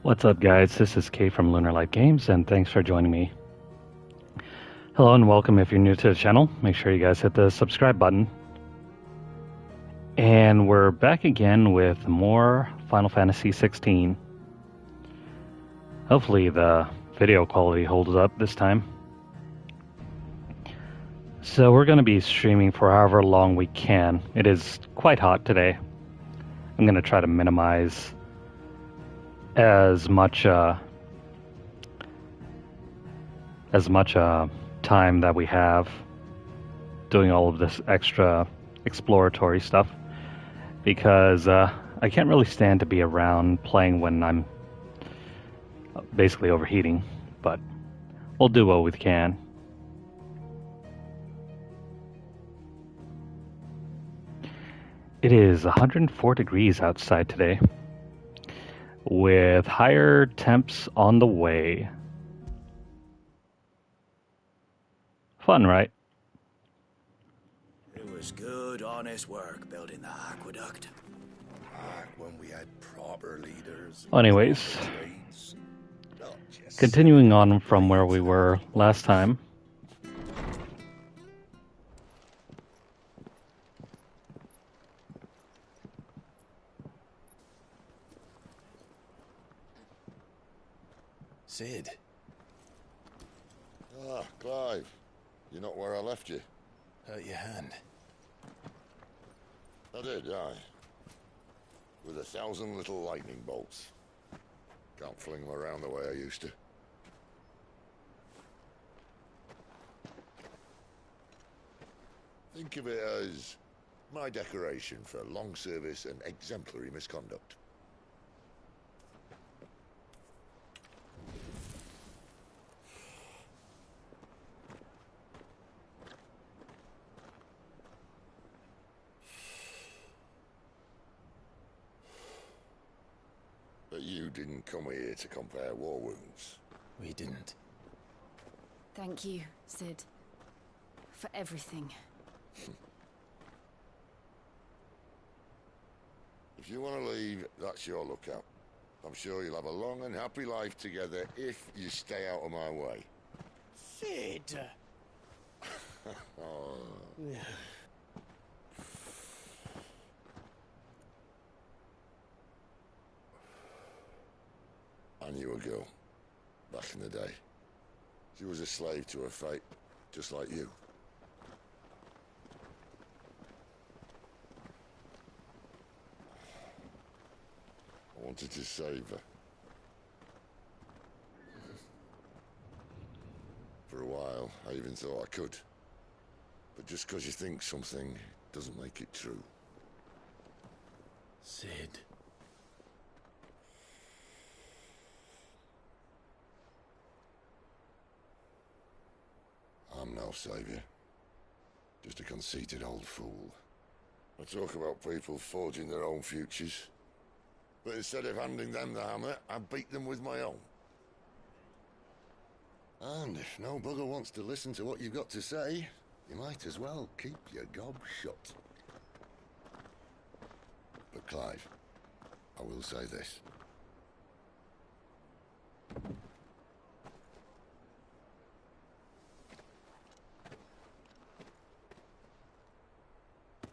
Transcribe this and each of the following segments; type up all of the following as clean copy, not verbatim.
What's up, guys? This is Kay from Lunarlight Games, and thanks for joining me. Hello and welcome if you're new to the channel. Make sure you guys hit the subscribe button. And we're back again with more Final Fantasy XVI. Hopefully the video quality holds up this time. So we're going to be streaming for however long we can. It is quite hot today. I'm going to try to minimize as much time that we have doing all of this extra exploratory stuff, because I can't really stand to be around playing when I'm basically overheating, but we'll do what we can. It is 104 degrees outside today, with higher temps on the way. Fun, right? It was good, honest work building the aqueduct. When we had proper leaders. Anyways, continuing on from where we were last time. Sid. Ah, Clive. You're not where I left you. Hurt your hand. I did, aye. With 1,000 little lightning bolts. Can't fling them around the way I used to. Think of it as my decoration for long service and exemplary misconduct. But you didn't come here to compare war wounds. We didn't. Thank you, Sid, for everything. If you want to leave, that's your lookout. I'm sure you'll have a long and happy life together if you stay out of my way. Sid! Oh. I knew a girl, back in the day. She was a slave to her fate, just like you. I wanted to save her. For a while, I even thought I could. But just because you think something doesn't make it true. Sid. I'm no savior. Just a conceited old fool. I talk about people forging their own futures. But instead of handing them the hammer, I beat them with my own. And if no bugger wants to listen to what you've got to say, you might as well keep your gob shut. But Clive, I will say this.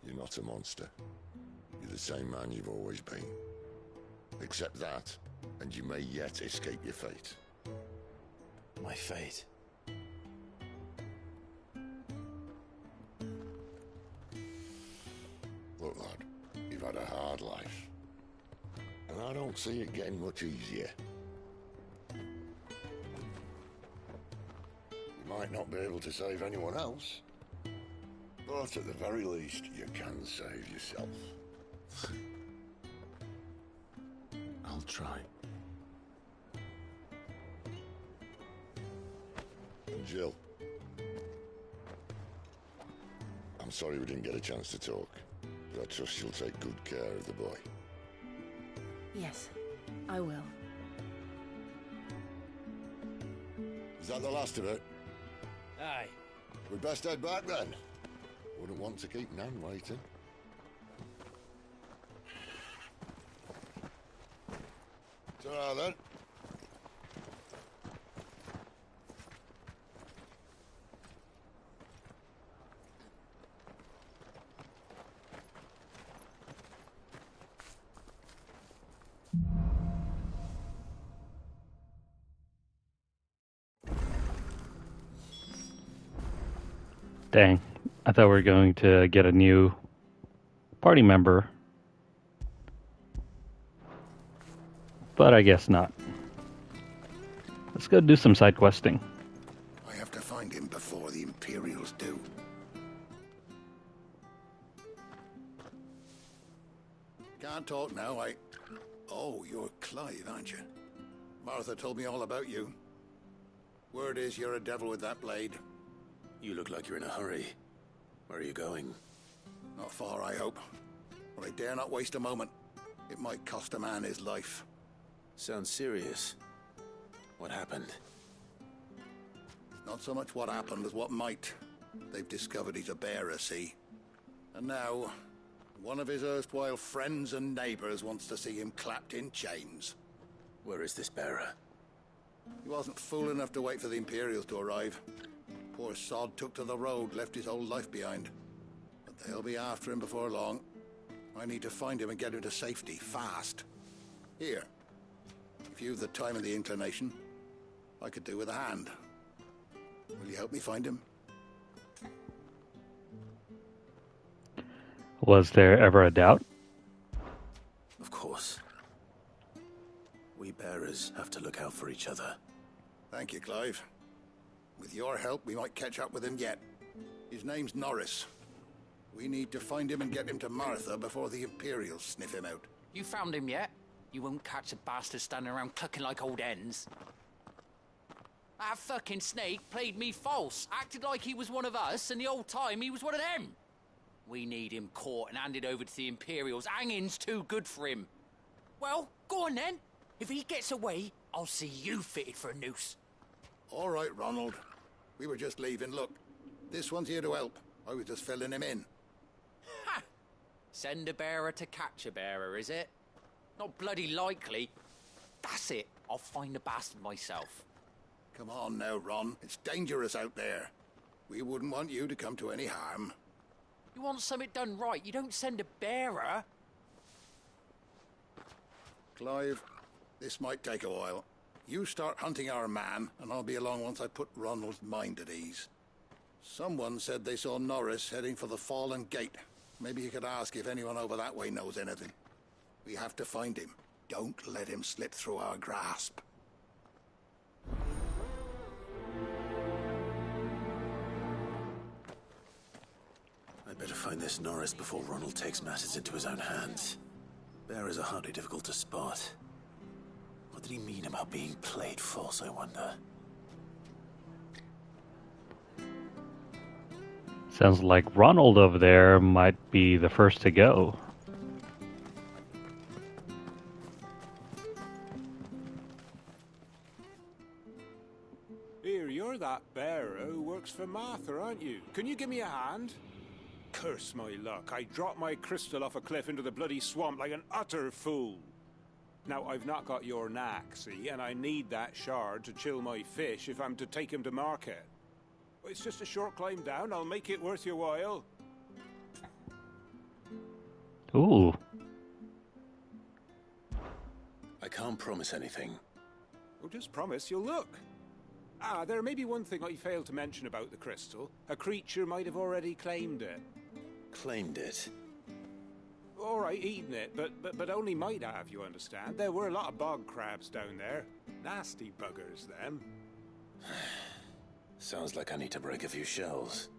You're not a monster. You're the same man you've always been. Accept that, and you may yet escape your fate. My fate. Look, lad, you've had a hard life. And I don't see it getting much easier. You might not be able to save anyone else, but at the very least, you can save yourself. I'll try. And Jill, I'm sorry we didn't get a chance to talk, but I trust you'll take good care of the boy. Yes, I will. Is that the last of it? Aye. We'd best head back then. Wouldn't want to keep Nan waiting. Ta-ra then. Dang. I thought we were going to get a new party member. But I guess not. Let's go do some side questing. I have to find him before the Imperials do. Can't talk now, Oh, you're Clive, aren't you? Martha told me all about you. Word is you're a devil with that blade. You look like you're in a hurry. Where are you going? Not far, I hope. But I dare not waste a moment. It might cost a man his life. Sounds serious. What happened? Not so much what happened as what might. They've discovered he's a bearer, see? And now, one of his erstwhile friends and neighbors wants to see him clapped in chains. Where is this bearer? He wasn't fool enough to wait for the Imperials to arrive. Poor sod took to the road, left his whole life behind. But they'll be after him before long. I need to find him and get him to safety, fast. Here. If you've the time and the inclination, I could do with a hand. Will you help me find him? Was there ever a doubt? Of course. We bearers have to look out for each other. Thank you, Clive. With your help, we might catch up with him yet. His name's Norris. We need to find him and get him to Martha before the Imperials sniff him out. You found him yet? You won't catch a bastard standing around clucking like old hens. That fucking snake played me false, acted like he was one of us, and the whole time he was one of them. We need him caught and handed over to the Imperials. Hanging's too good for him. Well, go on then. If he gets away, I'll see you fitted for a noose. All right, Ronald. We were just leaving. Look, this one's here to help. I was just filling him in. Ha! Send a bearer to catch a bearer, is it? Not bloody likely. That's it. I'll find the bastard myself. Come on now, Ron. It's dangerous out there. We wouldn't want you to come to any harm. You want something done right, you don't send a bearer. Clive, this might take a while. You start hunting our man, and I'll be along once I put Ronald's mind at ease. Someone said they saw Norris heading for the Fallen Gate. Maybe you could ask if anyone over that way knows anything. We have to find him. Don't let him slip through our grasp. I'd better find this Norris before Ronald takes matters into his own hands. Bearers are hardly difficult to spot. What did he mean about being played false, I wonder? Sounds like Ronald over there might be the first to go. Here, you're that bearer who works for Martha, aren't you? Can you give me a hand? Curse my luck, I dropped my crystal off a cliff into the bloody swamp like an utter fool. Now, I've not got your knack, see, and I need that shard to chill my fish if I'm to take him to market. It's just a short climb down, I'll make it worth your while. Ooh. I can't promise anything. Well, just promise you'll look. Ah, there may be one thing I failed to mention about the crystal. A creature might have already claimed it. Claimed it? All right, eaten it, but only might have, you understand. There were a lot of bog crabs down there. Nasty buggers, them. Sounds like I need to break a few shells.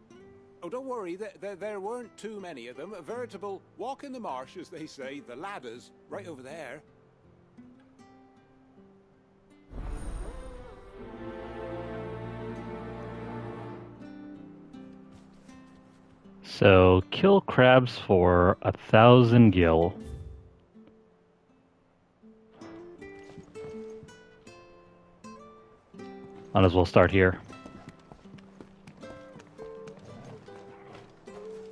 Oh, don't worry, there weren't too many of them. A veritable walk in the marsh, as they say, the ladders, right over there. So, kill crabs for 1,000 gil. Might as well start here.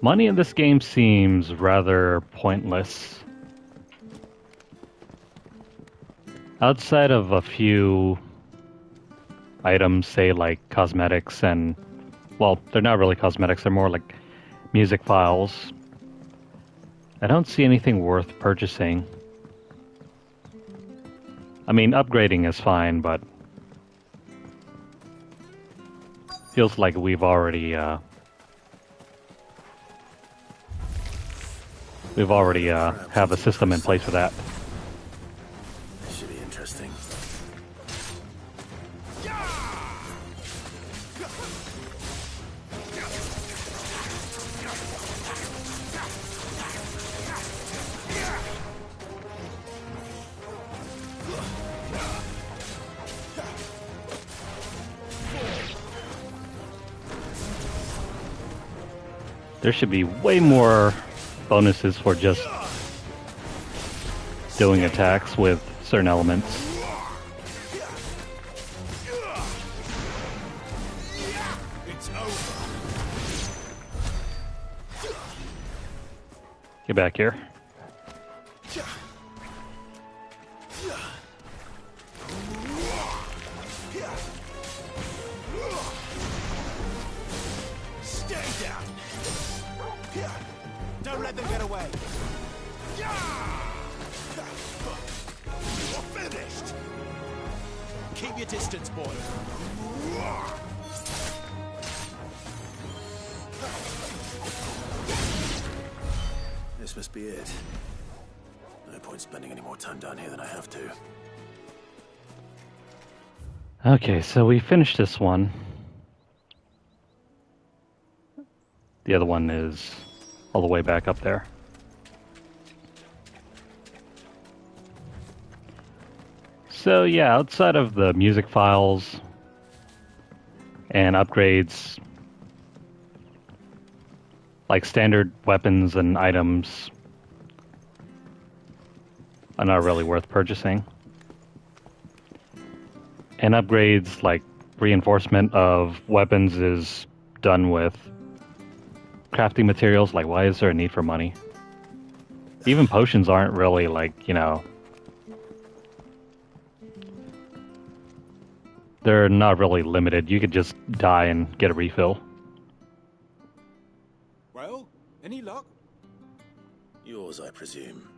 Money in this game seems rather pointless. Outside of a few items, say like cosmetics and... well, they're not really cosmetics, they're more like music files. I don't see anything worth purchasing. I mean, upgrading is fine, but... feels like we've already We've already have a system in place for that. This should be interesting. There should be way more bonuses for just doing attacks with certain elements. It's over. Get back here. Stay down. Don't let them get away. You're finished. Keep your distance, boy. This must be it. No point spending any more time down here than I have to. Okay, so we finished this one. The other one is all the way back up there. So yeah, outside of the music files and upgrades, like standard weapons and items are not really worth purchasing. And upgrades like reinforcement of weapons is done with crafting materials. Like, why is there a need for money? Even potions aren't really like, you know, they're not really limited. You could just die and get a refill. Well, any luck? Yours, I presume.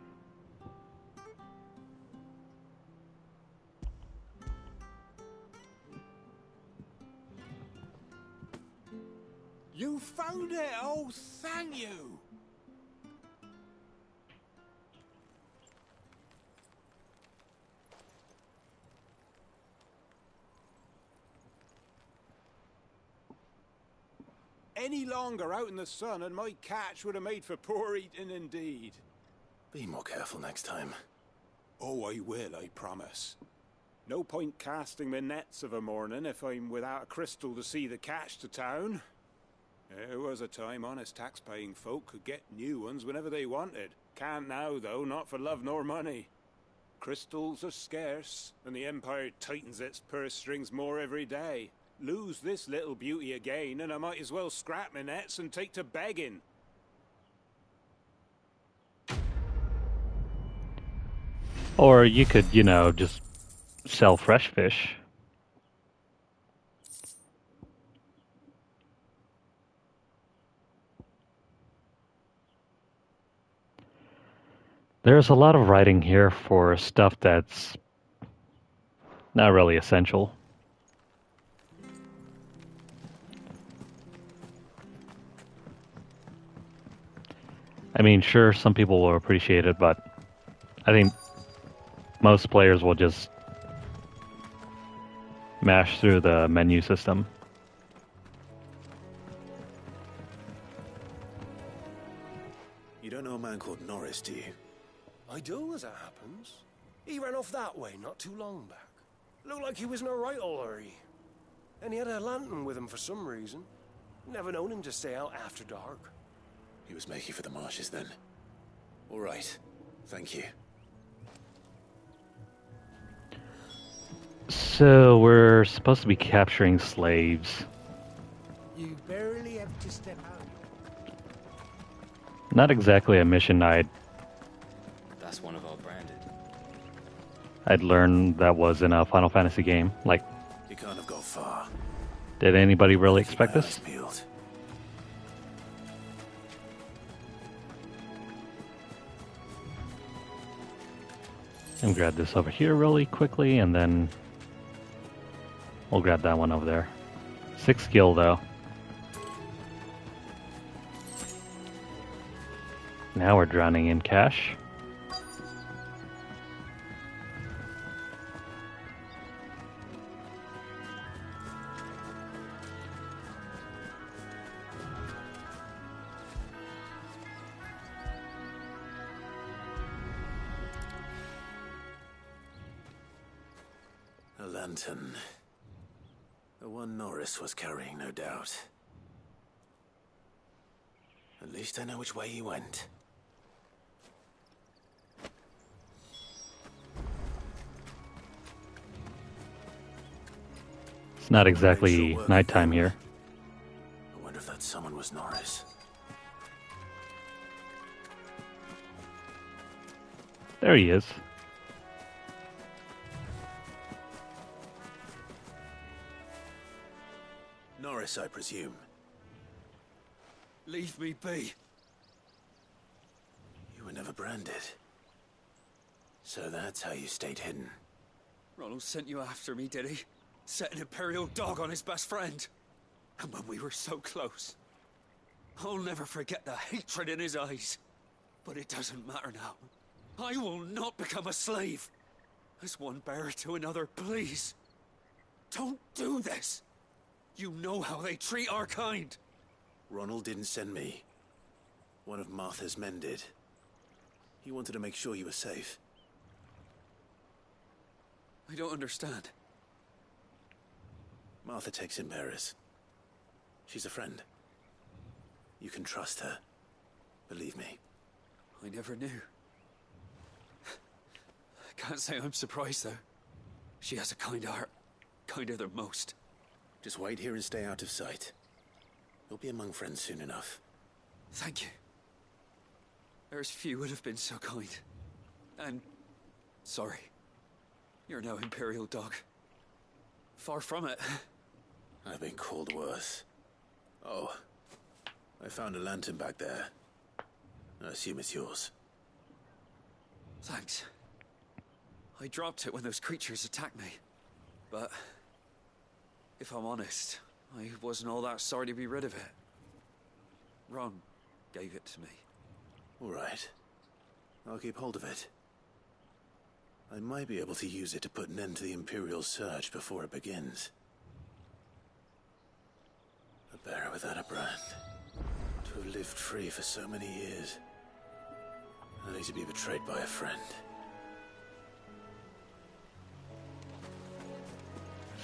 You found it! Oh, thank you! Any longer out in the sun and my catch would have made for poor eating indeed. Be more careful next time. Oh, I will, I promise. No point casting my nets of a morning if I'm without a crystal to see the catch to town. There was a time honest tax-paying folk could get new ones whenever they wanted. Can't now, though, not for love nor money. Crystals are scarce, and the Empire tightens its purse strings more every day. Lose this little beauty again, and I might as well scrap my nets and take to begging. Or you could, you know, just sell fresh fish. There's a lot of writing here for stuff that's not really essential. I mean, sure, some people will appreciate it, but I think most players will just mash through the menu system. You don't know a man called Norris, do you? I do, as it happens. He ran off that way not too long back. Looked like he was in a right old hurry. And he had a lantern with him for some reason. Never known him to stay out after dark. He was making for the marshes then. All right. Thank you. So we're supposed to be capturing slaves. You barely have to step out. Not exactly a mission That's one of our branded. I'd learned that was in a Final Fantasy game. Like, You can't have got far. did anybody really Keep expect my this? eyes peeled. And grab this over here really quickly, and then we'll grab that one over there. 6 skill though. Now we're drowning in cash. A lantern. The one Norris was carrying, no doubt. At least I know which way he went. It's not exactly nighttime here. I wonder if that someone was Norris. There he is. Norris, I presume. Leave me be. You were never branded. So that's how you stayed hidden. Ronald sent you after me, did he? Set an Imperial dog on his best friend. And when we were so close. I'll never forget the hatred in his eyes. But it doesn't matter now. I will not become a slave. As one bearer to another, please. Don't do this. You know how they treat our kind. Ronald didn't send me. One of Martha's men did. He wanted to make sure you were safe. I don't understand. Martha takes in bearers. She's a friend. You can trust her. Believe me. I never knew. I can't say I'm surprised, though. She has a kind heart. Kinder than most. Just wait here and stay out of sight. You'll be among friends soon enough. Thank you. There's few would have been so kind. And... sorry. You're no Imperial dog. Far from it. I've been called worse. Oh. I found a lantern back there. I assume it's yours. Thanks. I dropped it when those creatures attacked me. But... if I'm honest, I wasn't all that sorry to be rid of it. Ron gave it to me. All right. I'll keep hold of it. I might be able to use it to put an end to the Imperial surge before it begins. A bearer without a brand. To have lived free for so many years. Only to be betrayed by a friend.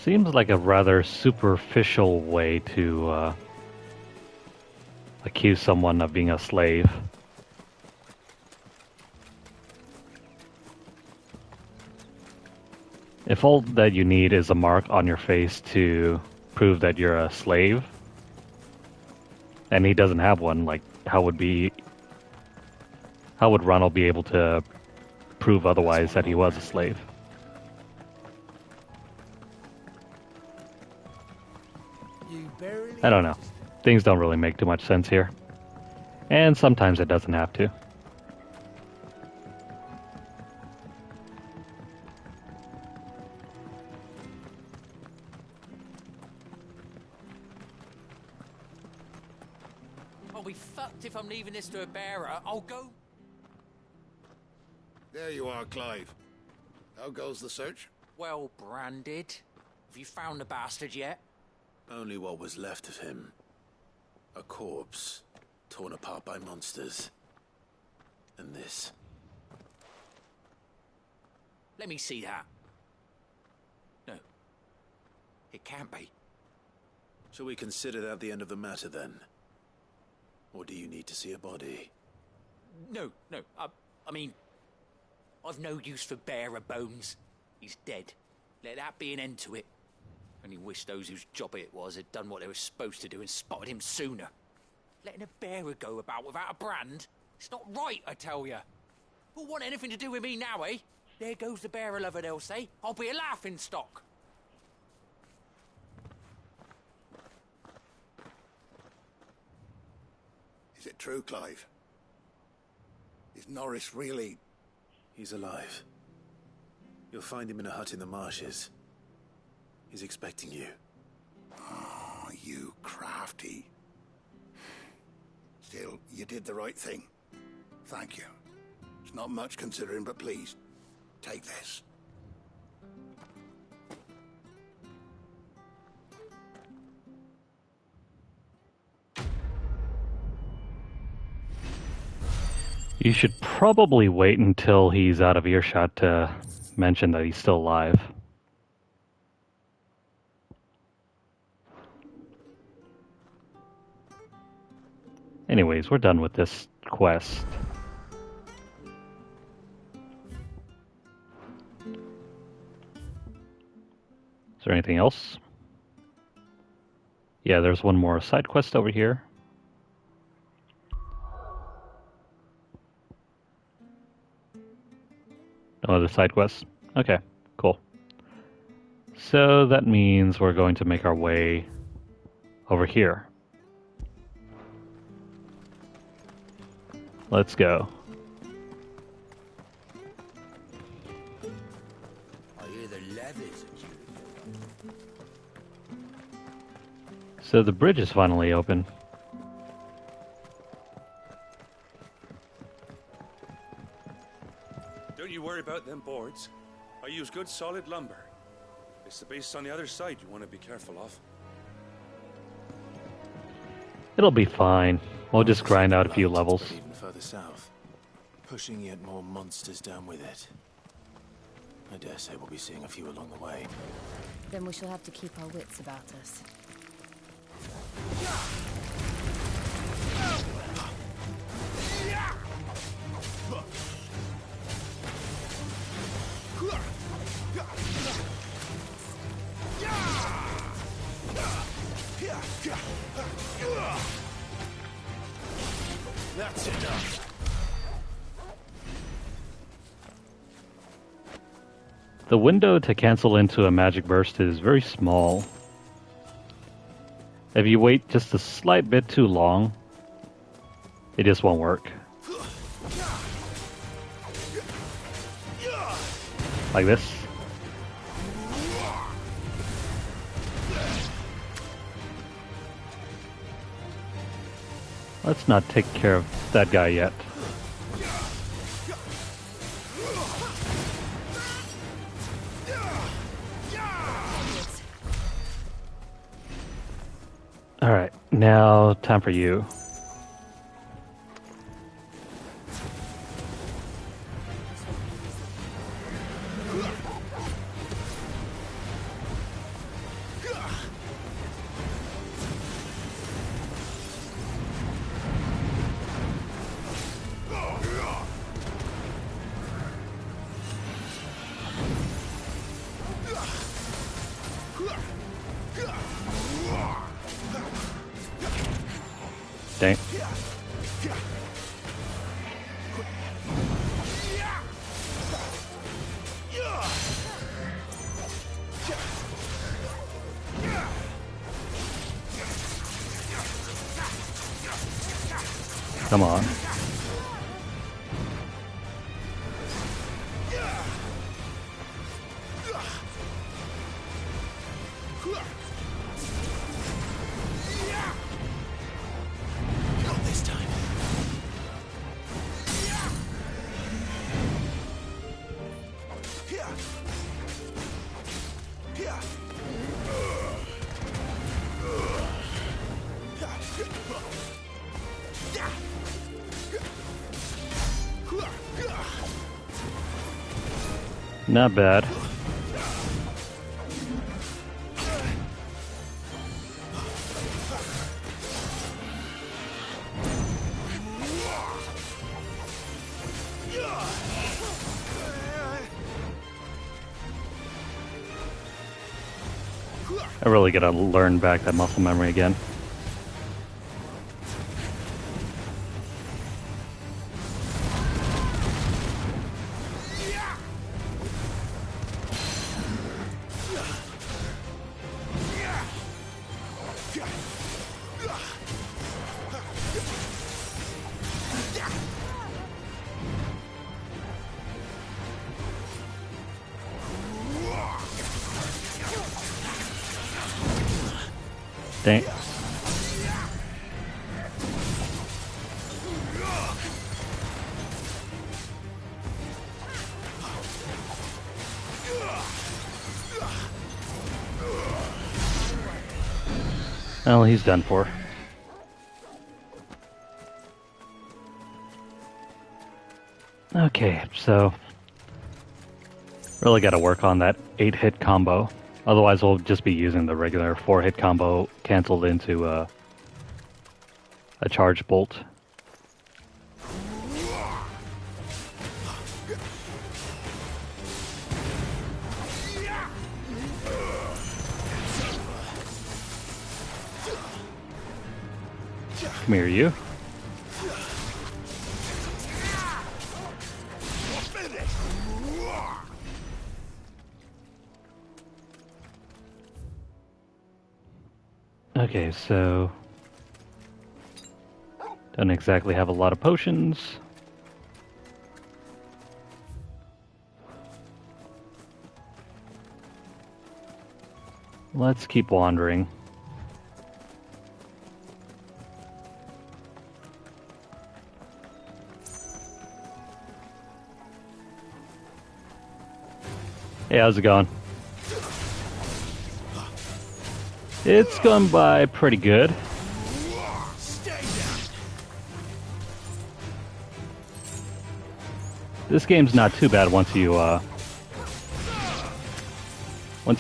Seems like a rather superficial way to accuse someone of being a slave. If all that you need is a mark on your face to prove that you're a slave, and he doesn't have one, like, how would Ronald be able to prove otherwise that he was a slave? I don't know. Things don't really make too much sense here. And sometimes it doesn't have to. I'll be fucked if I'm leaving this to a bearer. I'll go... There you are, Clive. How goes the search? well branded. Have you found the bastard yet? Only what was left of him. A corpse, torn apart by monsters. And this. Let me see that. No. It can't be. Shall we consider that the end of the matter, then? Or do you need to see a body? No. I mean, I've no use for bearer bones. He's dead. Let that be an end to it. Only wish those whose job it was had done what they were supposed to do and spotted him sooner. Letting a bearer go about without a brand? It's not right, I tell you. Who'll want anything to do with me now, eh? There goes the bearer lover, they'll say. I'll be a laughingstock. Is it true, Clive? Is Norris really... He's alive. You'll find him in a hut in the marshes. He's expecting you. Oh, you crafty. Still, you did the right thing. Thank you. It's not much considering, but please, take this. You should probably wait until he's out of earshot to mention that he's still alive. Anyways, we're done with this quest. Is there anything else? Yeah, there's one more side quest over here. No other side quests? Okay, cool. So that means we're going to make our way over here. Let's go. I hear the levies at you. So the bridge is finally open. Don't you worry about them boards. I use good solid lumber. It's the base on the other side you want to be careful of. It'll be fine. We'll just grind out a few levels. Even further south, pushing yet more monsters down with it. I dare say we'll be seeing a few along the way. Then we shall have to keep our wits about us. That's enough. The window to cancel into a magic burst is very small. If you wait just a slight bit too long, it just won't work. Like this. Let's not take care of that guy yet. Alright, now time for you. Dang. Come on. Not bad. I really gotta learn back that muscle memory again. Dang. Well, he's done for. Okay, so really got to work on that 8-hit combo. Otherwise, we'll just be using the regular 4-hit combo canceled into a charge bolt. Come here, you. Okay, so don't exactly have a lot of potions. Let's keep wandering. Hey, how's it going? It's gone by pretty good. This game's not too bad once you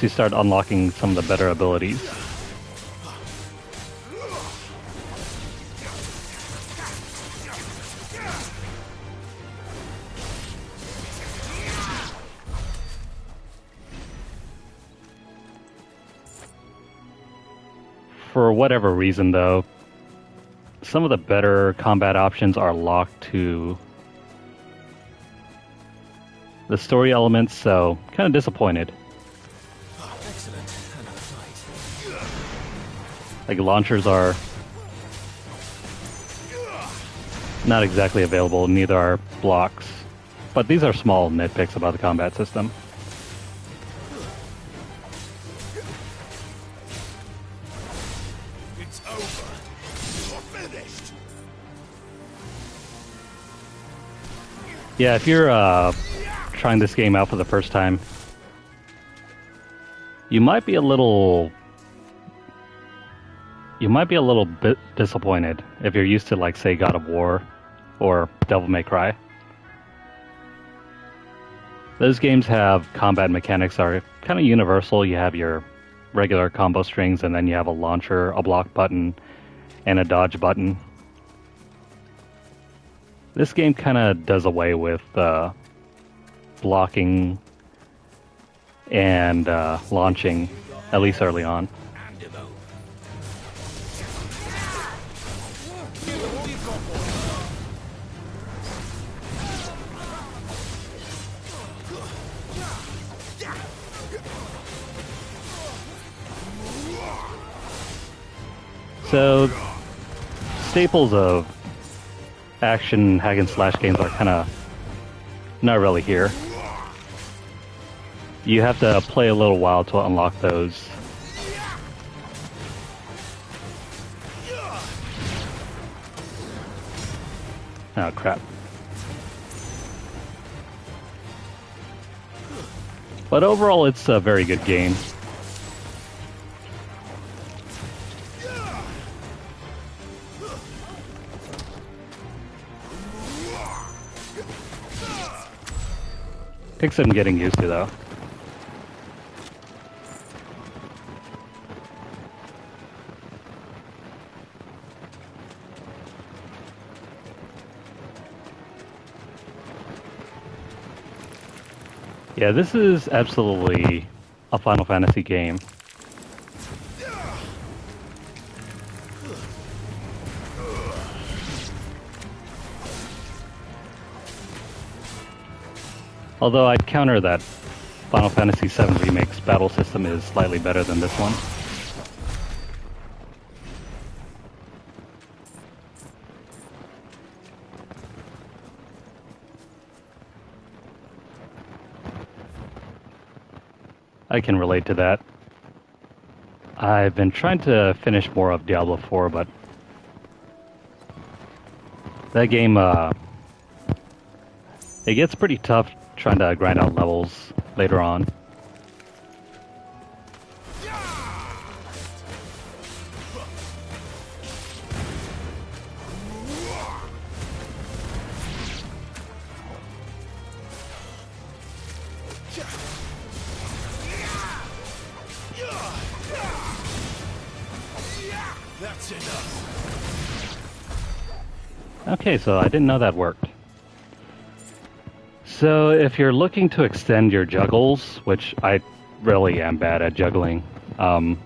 start unlocking some of the better abilities. For whatever reason, though, some of the better combat options are locked to the story elements, so kind of disappointed. Excellent. Another fight. Like, launchers are not exactly available, neither are blocks. But these are small nitpicks about the combat system. It's over. You're finished. Yeah, if you're trying this game out for the first time, you might be a little bit disappointed if you're used to, like, say, God of War or Devil May Cry. Those games have combat mechanics are kind of universal. You have your regular combo strings, and then you have a launcher, a block button, and a dodge button. This game kind of does away with blocking and launching, at least early on. So, staples of action hack and slash games are kind of not really here. You have to play a little while to unlock those. Oh crap. But overall, it's a very good game. Takes some getting used to, though. Yeah, this is absolutely a Final Fantasy game. Although I'd counter that Final Fantasy VII Remake's battle system is slightly better than this one. I can relate to that. I've been trying to finish more of Diablo 4, but that game, it gets pretty tough trying to grind out levels later on. That's enough. Okay, so I didn't know that worked. So if you're looking to extend your juggles, which I really am bad at juggling, the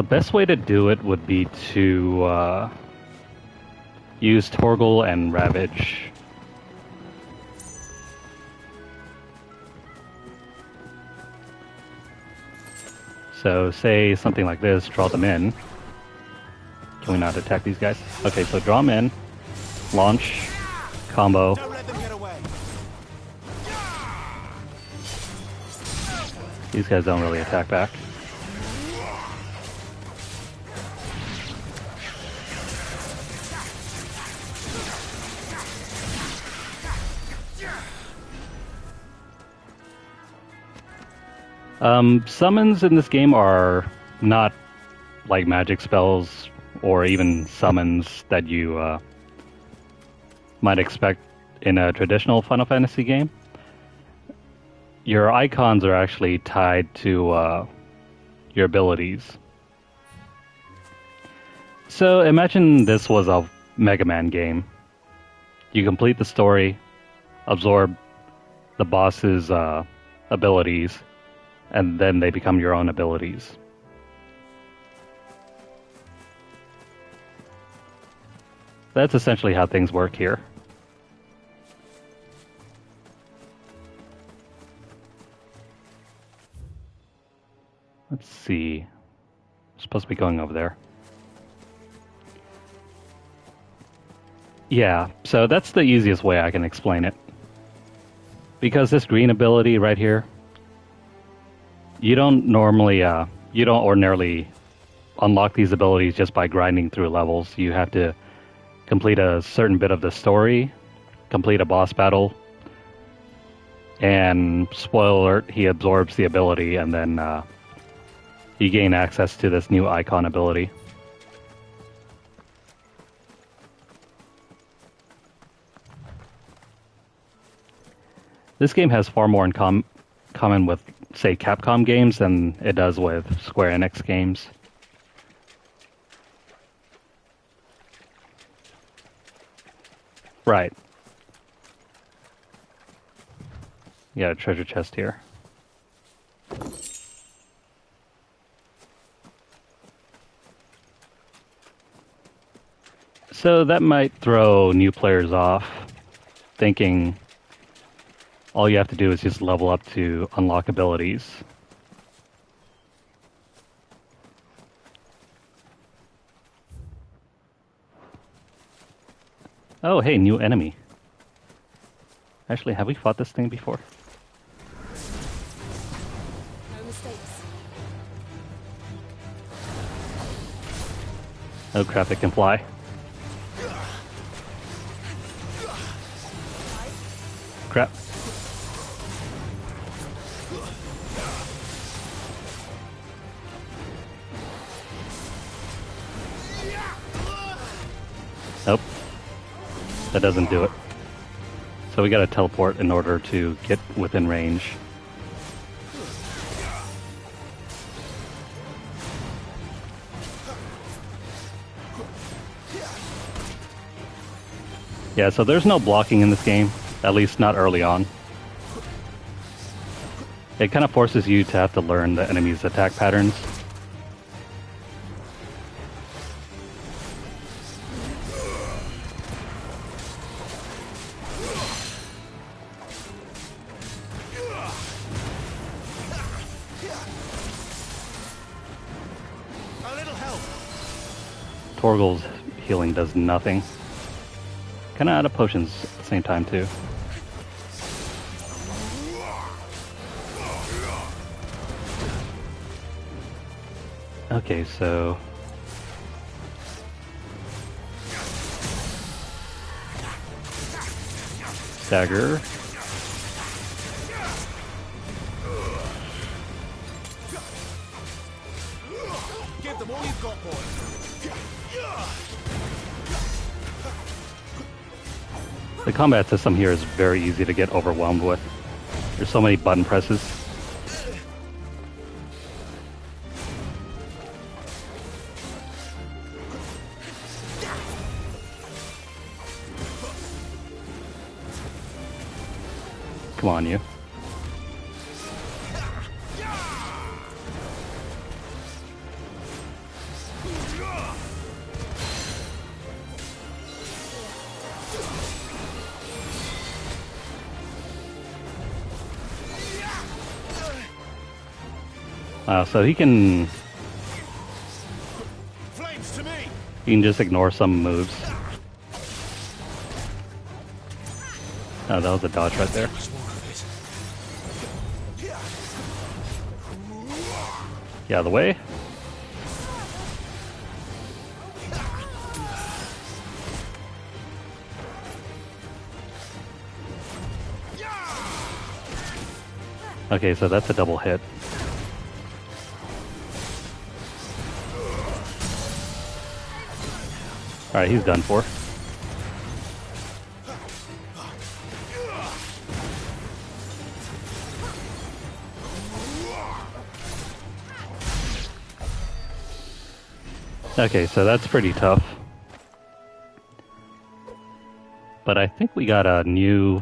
best way to do it would be to use Torgal and Ravage. So say something like this, draw them in. Can we not attack these guys? Okay, so draw them in, launch, combo. Don't let them get away. These guys don't really attack back. Summons in this game are not like magic spells or even summons that you might expect in a traditional Final Fantasy game. Your icons are actually tied to your abilities. So imagine this was a Mega Man game. You complete the story, absorb the boss's abilities, and then they become your own abilities. That's essentially how things work here. Let's see. I'm supposed to be going over there. Yeah, so that's the easiest way I can explain it. Because this green ability right here, you don't ordinarily unlock these abilities just by grinding through levels. You have to complete a certain bit of the story, complete a boss battle, and spoiler alert, he absorbs the ability, and then you gain access to this new icon ability. This game has far more in common with, say, Capcom games than it does with Square Enix games. Right. You got a treasure chest here. So that might throw new players off, thinking all you have to do is just level up to unlock abilities. Oh, hey, new enemy. Actually, have we fought this thing before? No mistakes. Oh crap, it can fly. Crap. Nope. That doesn't do it. So we gotta teleport in order to get within range. Yeah, so there's no blocking in this game, at least not early on. It kind of forces you to have to learn the enemy's attack patterns. Torgal's healing does nothing. Kinda out of potions at the same time too. Okay, so stagger. Give them all you've got, boy. The combat system here is very easy to get overwhelmed with. There's so many button presses. two on you. So he can just ignore some moves. Oh, that was a dodge right there. Get out of the way. Okay, so that's a double hit. Alright, he's done for. Okay, so that's pretty tough. But I think we got a new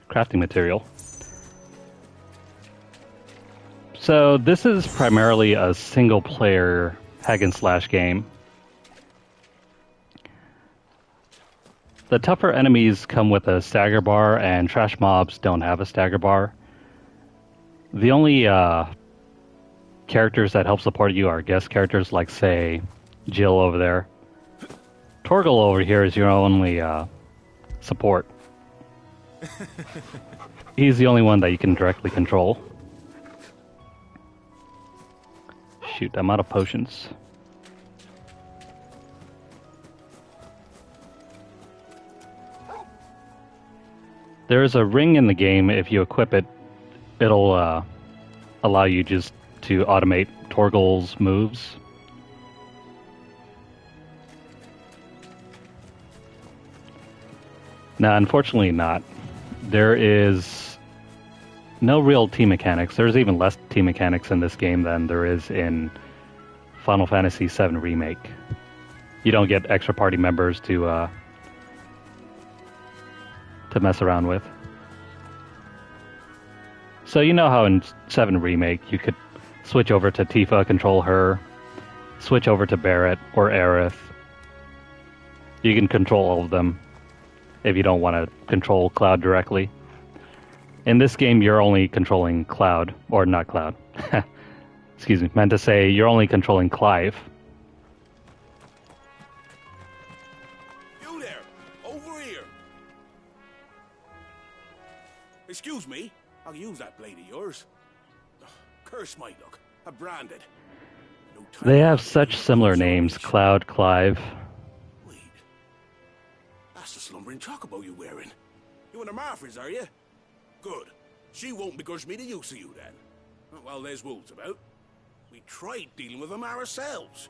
crafting material. So this is primarily a single player hack and slash game. The tougher enemies come with a stagger bar, and trash mobs don't have a stagger bar. The only characters that help support you are guest characters, like, say, Jill over there. Torgal over here is your only support. He's the only one that you can directly control. Shoot, I'm out of potions. There is a ring in the game. If you equip it, it'll allow you just to automate Torgal's moves. Now, unfortunately not. There is no real team mechanics. There's even less team mechanics in this game than there is in Final Fantasy VII Remake. You don't get extra party members to mess around with. So you know how in 7 Remake you could switch over to Tifa, control her, switch over to Barret or Aerith. You can control all of them if you don't want to control Cloud directly. In this game, you're only controlling Cloud, or not Cloud. Excuse me, meant to say you're only controlling Clive. You there, over here. Excuse me, I'll use that blade of yours. Ugh, curse my luck, I'm branded. No time. They have such similar names, Cloud, Clive. Wait, that's the slumbering chocobo you're wearing. You in the Marfors, are you? Good. She won't begrudge me the use of you then. Well, there's wolves about. We tried dealing with them ourselves.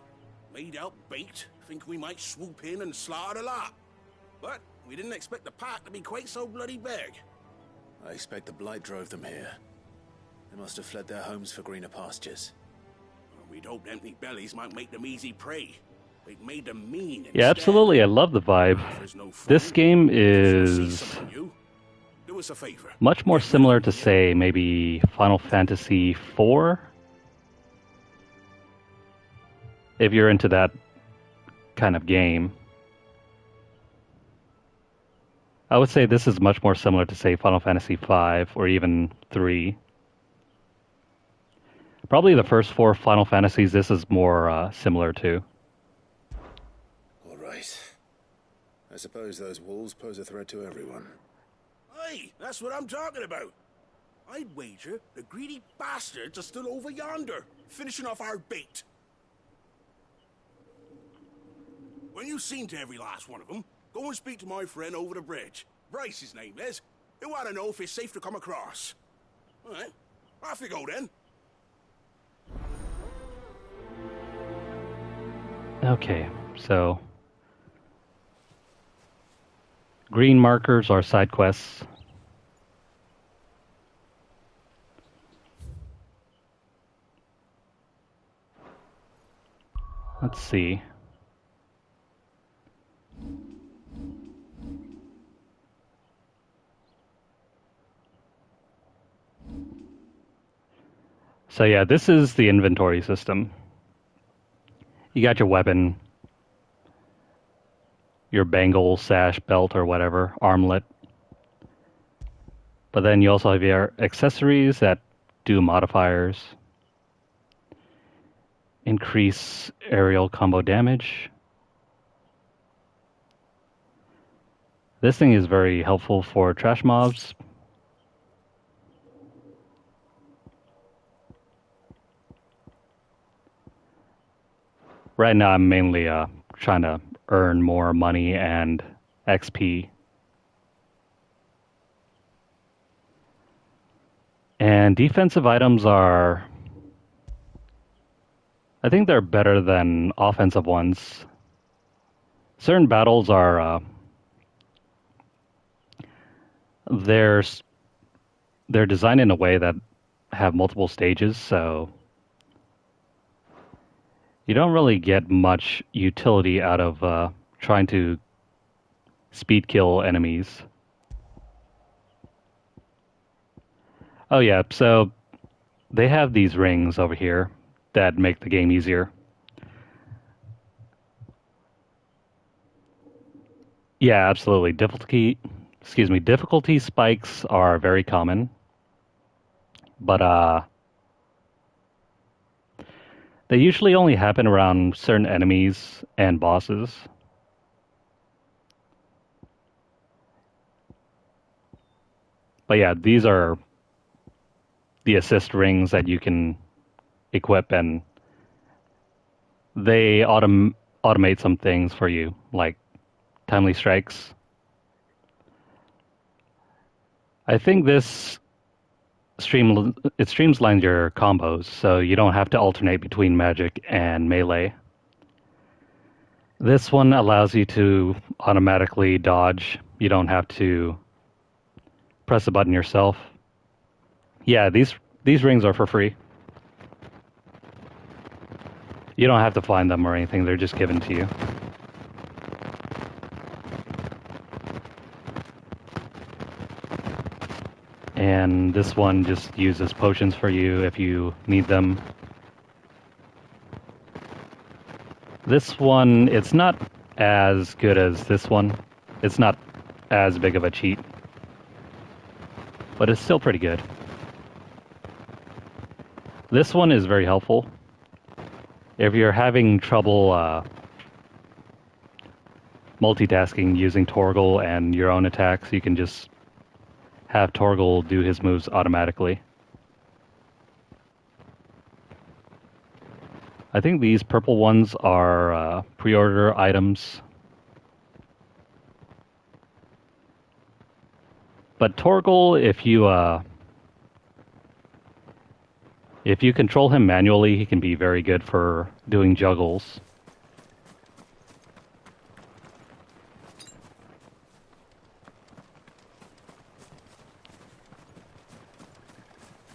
Made out bait, think we might swoop in and slaughter the lot. But we didn't expect the pack to be quite so bloody big. I expect the blight drove them here. They must have fled their homes for greener pastures. Well, we'd hoped empty bellies might make them easy prey. It made them mean instead. Yeah, absolutely. I love the vibe. This game is Do us a favor. much more similar to, say, maybe Final Fantasy IV. If you're into that kind of game. I would say this is much more similar to, say, Final Fantasy V or even 3. Probably the first 4 Final Fantasies this is more similar to. All right. I suppose those wolves pose a threat to everyone. Hey, that's what I'm talking about. I'd wager the greedy bastards are still over yonder, finishing off our bait. When you've seen to every last one of them, go and speak to my friend over the bridge. Bryce, his name is. He'll want to know if it's safe to come across. All right, off you go then. Okay, so green markers are side quests. Let's see. So yeah, this is the inventory system. You got your weapon, your bangle, sash, belt, or whatever, armlet. But then you also have your accessories that do modifiers. Increase aerial combo damage. This thing is very helpful for trash mobs. Right now I'm mainly trying to earn more money and XP. And defensive items are... I think they're better than offensive ones. Certain battles are... they're designed in a way that have multiple stages, so you don't really get much utility out of trying to speed kill enemies. Oh yeah, so they have these rings over here that make the game easier. Yeah, absolutely. Difficulty spikes are very common. But they usually only happen around certain enemies and bosses. But yeah, these are the assist rings that you can equip, and they automate some things for you, like timely strikes. I think this streamlines your combos, so you don't have to alternate between magic and melee. This one allows you to automatically dodge. You don't have to press a button yourself. Yeah, these rings are for free. You don't have to find them or anything, they're just given to you. And this one just uses potions for you if you need them. This one, it's not as good as this one. It's not as big of a cheat, but it's still pretty good. This one is very helpful. If you're having trouble multitasking using Torgal and your own attacks, you can just have Torgal do his moves automatically. I think these purple ones are pre-order items. But Torgal, if you control him manually, he can be very good for doing juggles.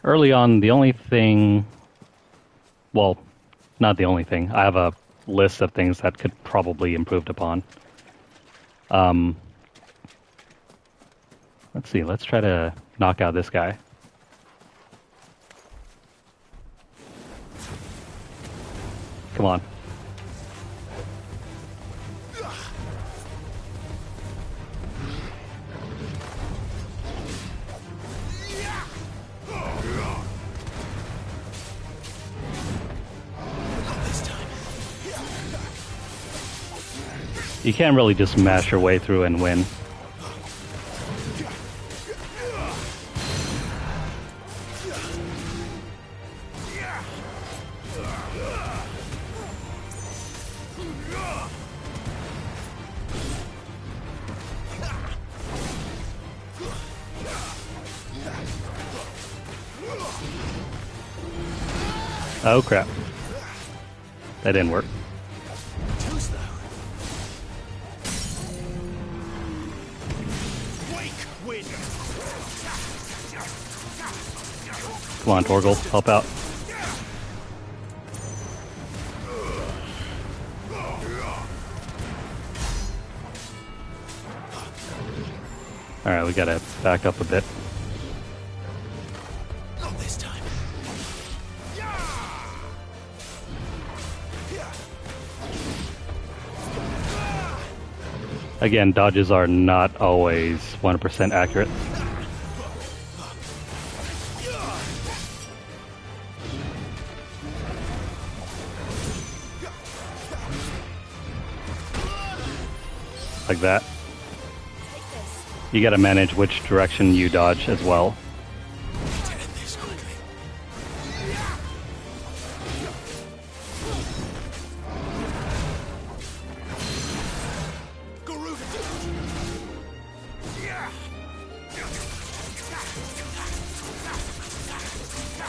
Early on, the only thing... Well, not the only thing. I have a list of things that could probably improved upon. Let's see, let's try to knock out this guy. Come on. You can't really just mash your way through and win. Oh crap. That didn't work. Come on, Torgal, help out. Alright, we gotta back up a bit. Not this time. Again, dodges are not always 100% accurate. Like that. You gotta manage which direction you dodge as well.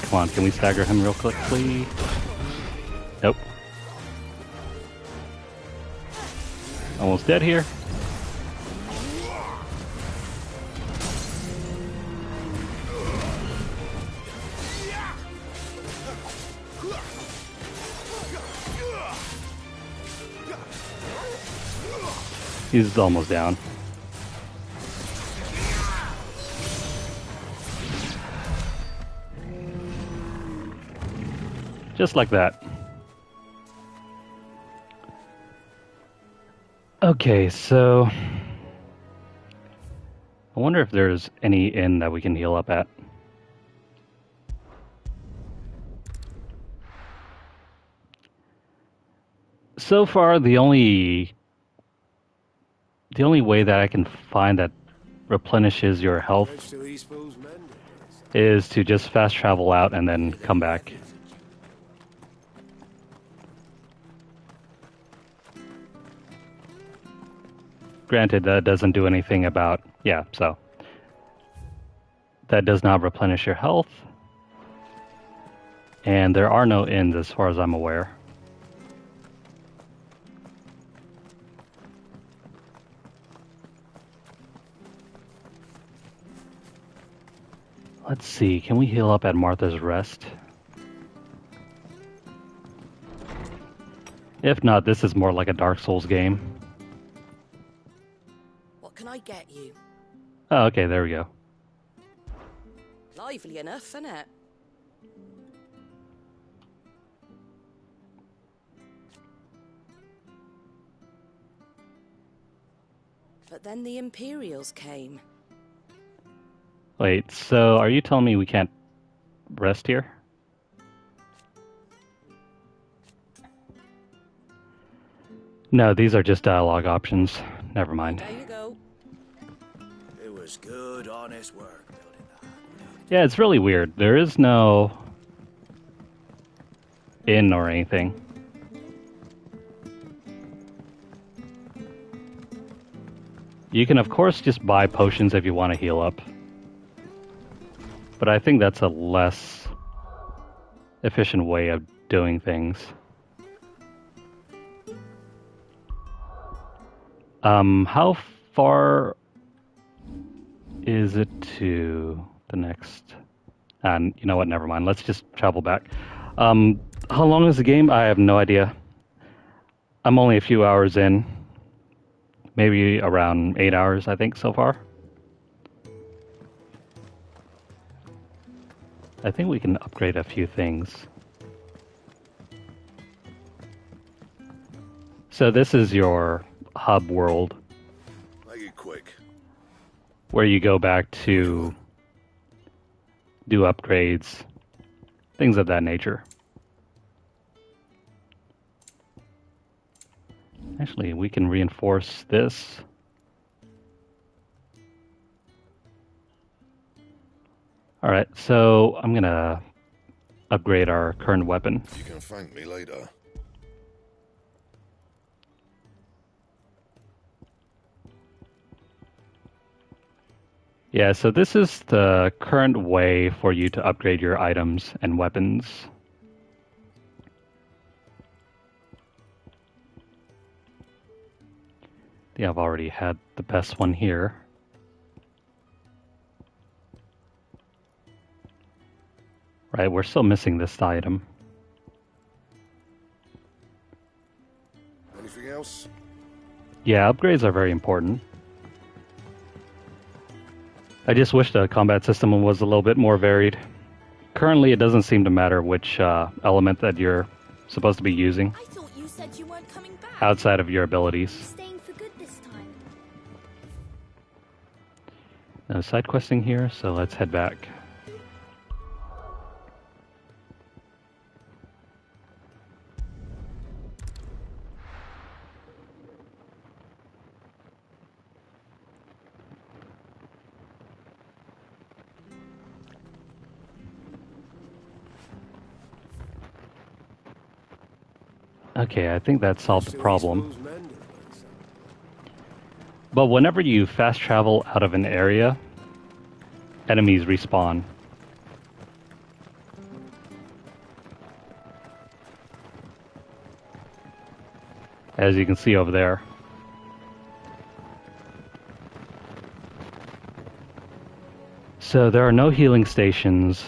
Come on, can we stagger him real quick, please? Nope. Almost dead here. He's almost down. Just like that. Okay, so I wonder if there's any inn that we can heal up at. So far, the only way that I can find that replenishes your health is to just fast travel out and then come back. Granted, that doesn't do anything about... yeah, so... that does not replenish your health. And there are no inns as far as I'm aware. Let's see, can we heal up at Martha's Rest? If not, this is more like a Dark Souls game. What can I get you? Oh, okay, there we go. Lively enough, isn't it? But then the Imperials came. Wait, so are you telling me we can't rest here? No, these are just dialogue options. Never mind. There you go. It was good, honest work building that. Yeah, it's really weird. There is no inn or anything. You can, of course, just buy potions if you want to heal up. But I think that's a less efficient way of doing things. How far is it to the next? And you know what? Never mind. Let's just travel back. How long is the game? I have no idea. I'm only a few hours in. Maybe around 8 hours, I think, so far. I think we can upgrade a few things. So this is your hub world. Make it quick. Where you go back to do upgrades, things of that nature. Actually, we can reinforce this. Alright, so I'm gonna upgrade our current weapon. You can thank me later. Yeah, so this is the current way for you to upgrade your items and weapons. I think I've already had the best one here. Right, we're still missing this item. Anything else? Yeah, upgrades are very important. I just wish the combat system was a little bit more varied. Currently, it doesn't seem to matter which element that you're supposed to be using. I thought you said you weren't coming back. Outside of your abilities. Staying for good this time. No side questing here, so let's head back. Okay, I think that solved the problem. But whenever you fast travel out of an area, enemies respawn. As you can see over there. So there are no healing stations.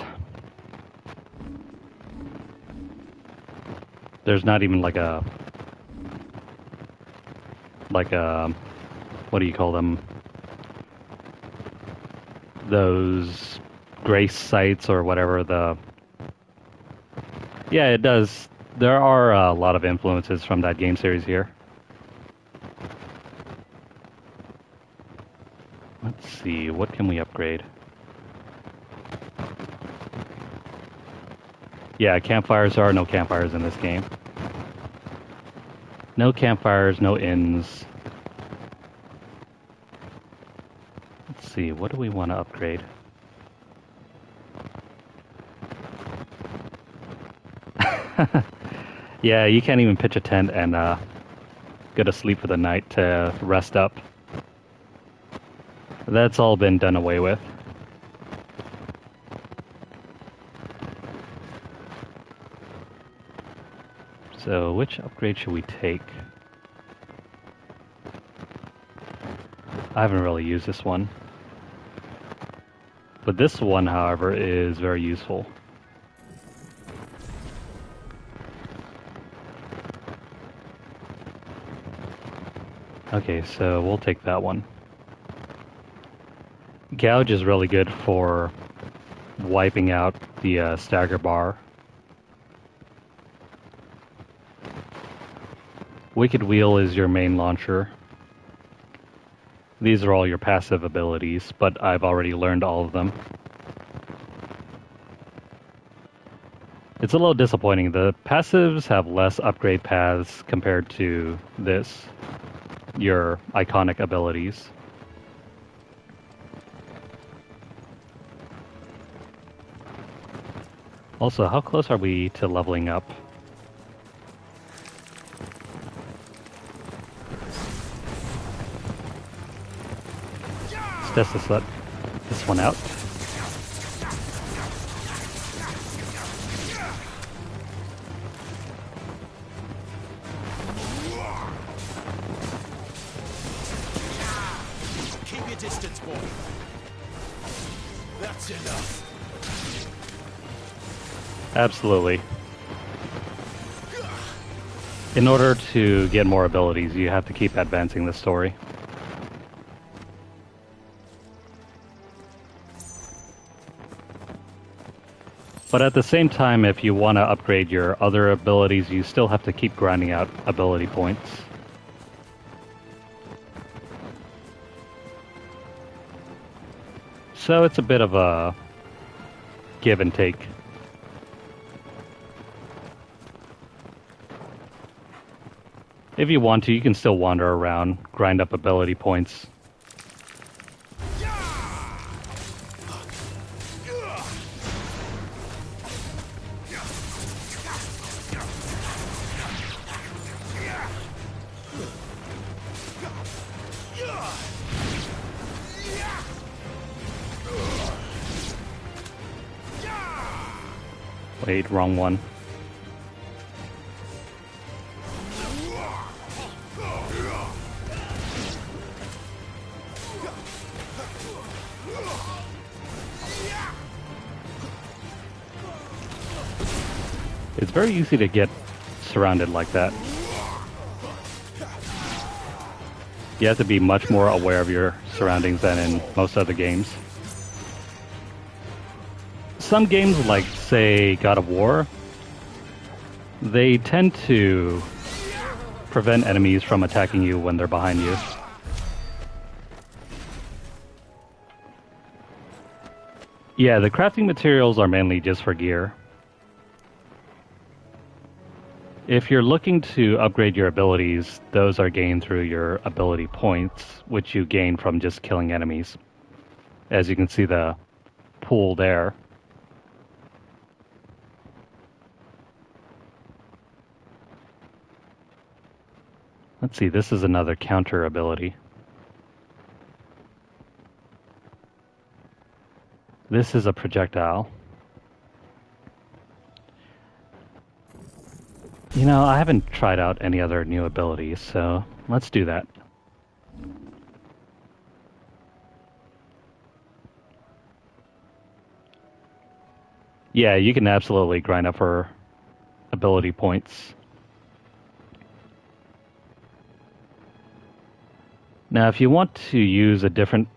There's not even like a what do you call them? Those grace sites or whatever the... Yeah, it does. There are a lot of influences from that game series here. Let's see, what can we upgrade? Yeah, campfires. There are no campfires in this game. No campfires, no inns. Let's see, what do we want to upgrade? Yeah, you can't even pitch a tent and go to sleep for the night to rest up. That's all been done away with. So, which upgrade should we take? I haven't really used this one. But this one, however, is very useful. Okay, so we'll take that one. Gouge is really good for wiping out the stagger bar. Wicked Wheel is your main launcher. These are all your passive abilities, but I've already learned all of them. It's a little disappointing. The passives have less upgrade paths compared to this, your iconic abilities. Also, how close are we to leveling up? Let's test this one out. Keep your distance, boy. That's enough. Absolutely. In order to get more abilities, you have to keep advancing the story. But at the same time, if you want to upgrade your other abilities, you still have to keep grinding out ability points. So it's a bit of a give and take. If you want to, you can still wander around, grind up ability points. Wait, wrong one. It's very easy to get surrounded like that. You have to be much more aware of your surroundings than in most other games. Some games, like, say, God of War, they tend to prevent enemies from attacking you when they're behind you. Yeah, the crafting materials are mainly just for gear. If you're looking to upgrade your abilities, those are gained through your ability points, which you gain from just killing enemies. As you can see the pool there. Let's see, this is another counter ability. This is a projectile. You know, I haven't tried out any other new abilities, so let's do that. Yeah, you can absolutely grind up for ability points. Now, if you want to use a different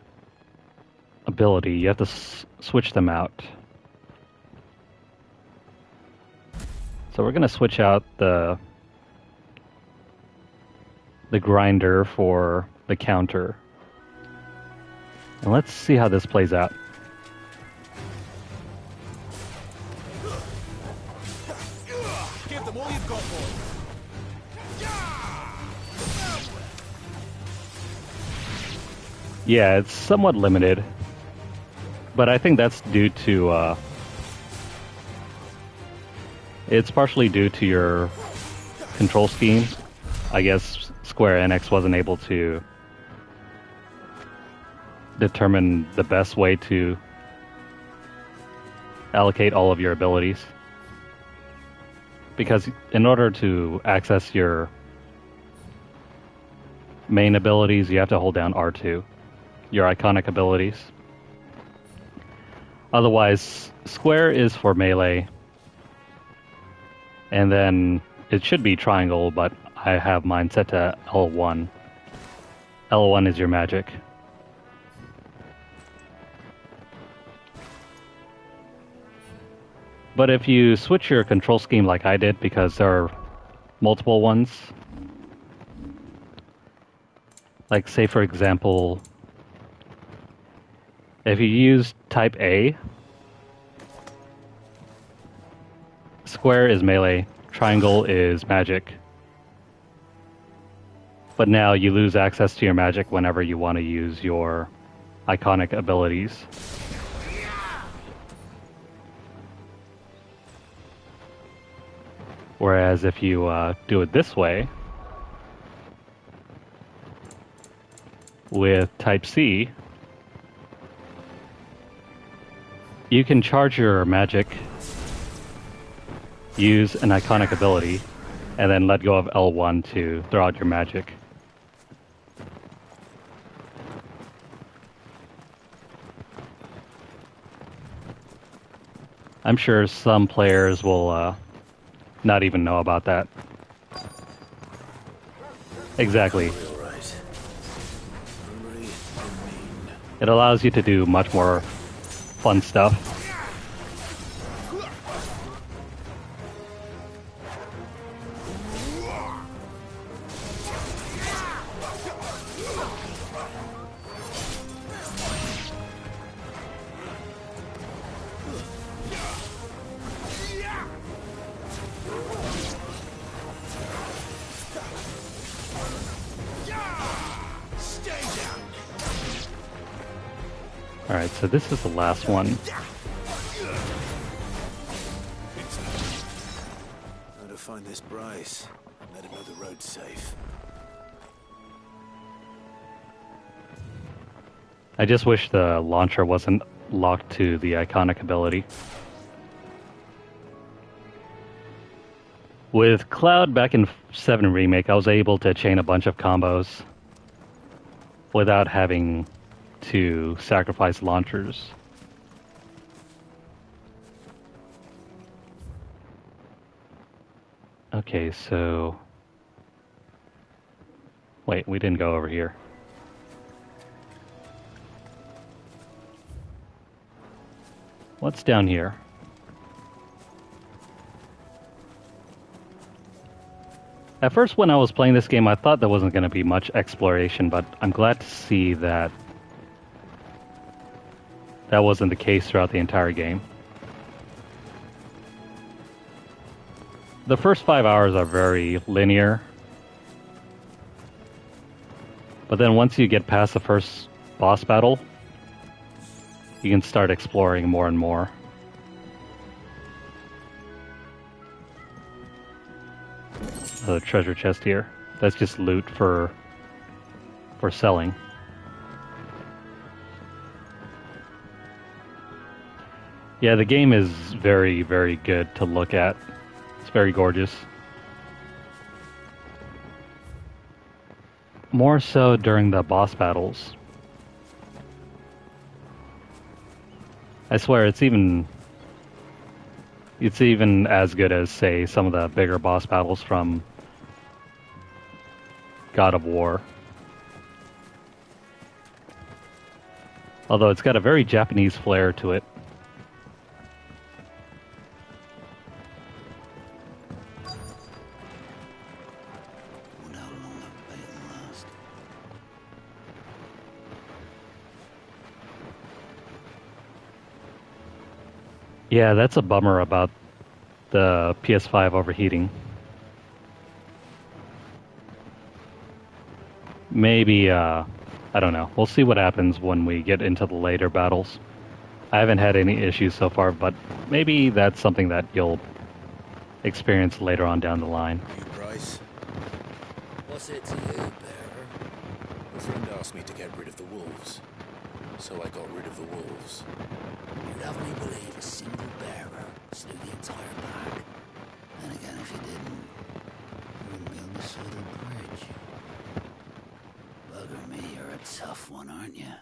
ability, you have to switch them out. So we're going to switch out the grinder for the counter. And let's see how this plays out. Give them all you've got, boy. Yeah, it's somewhat limited, but I think that's due to it's partially due to your control scheme. I guess Square Enix wasn't able to determine the best way to allocate all of your abilities. Because in order to access your main abilities, you have to hold down R2, your iconic abilities. Otherwise, Square is for melee, and then it should be triangle, but I have mine set to L1. L1 is your magic. But if you switch your control scheme like I did, because there are multiple ones, like say for example, if you use type A, square is melee, triangle is magic. But now you lose access to your magic whenever you want to use your iconic abilities. Whereas if you do it this way, with type C, you can charge your magic, use an iconic ability, and then let go of L1 to throw out your magic. I'm sure some players will not even know about that. Exactly. It allows you to do much more fun stuff. Alright, so this is the last one. How to find this Bryce and let him know the road's safe. I just wish the launcher wasn't locked to the iconic ability. With Cloud back in 7 Remake, I was able to chain a bunch of combos without having to sacrifice launchers. Okay, so... Wait, we didn't go over here. What's down here? At first, when I was playing this game, I thought there wasn't going to be much exploration, but I'm glad to see that that wasn't the case throughout the entire game. The first 5 hours are very linear, but then once you get past the first boss battle, you can start exploring more and more. The treasure chest here. That's just loot for selling. Yeah, the game is very, very good to look at. It's very gorgeous. More so during the boss battles. I swear it's even as good as, say, some of the bigger boss battles from God of War. Although it's got a very Japanese flair to it. Yeah, that's a bummer about the PS5 overheating. Maybe, I don't know. We'll see what happens when we get into the later battles. I haven't had any issues so far, but maybe that's something that you'll experience later on down the line. You, Bryce? What's it to you, Bearer? A friend asked me to get rid of the wolves, so I got rid of the wolves. You'd have me believe a single bearer slew the entire pack. Then again, if you didn't, you wouldn't be on the side of the bridge. Bugger me, you're a tough one, aren't you?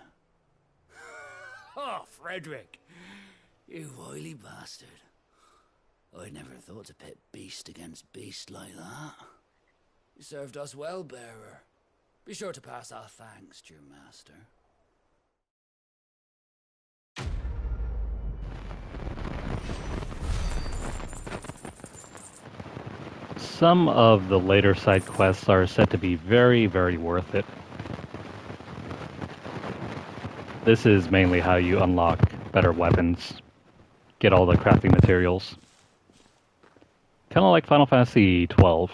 Oh, Frederick! You wily bastard. I'd never thought to pit beast against beast like that. You served us well, Bearer. Be sure to pass our thanks to your master. Some of the later side quests are said to be very, very worth it. This is mainly how you unlock better weapons, get all the crafting materials. Kind of like Final Fantasy XII.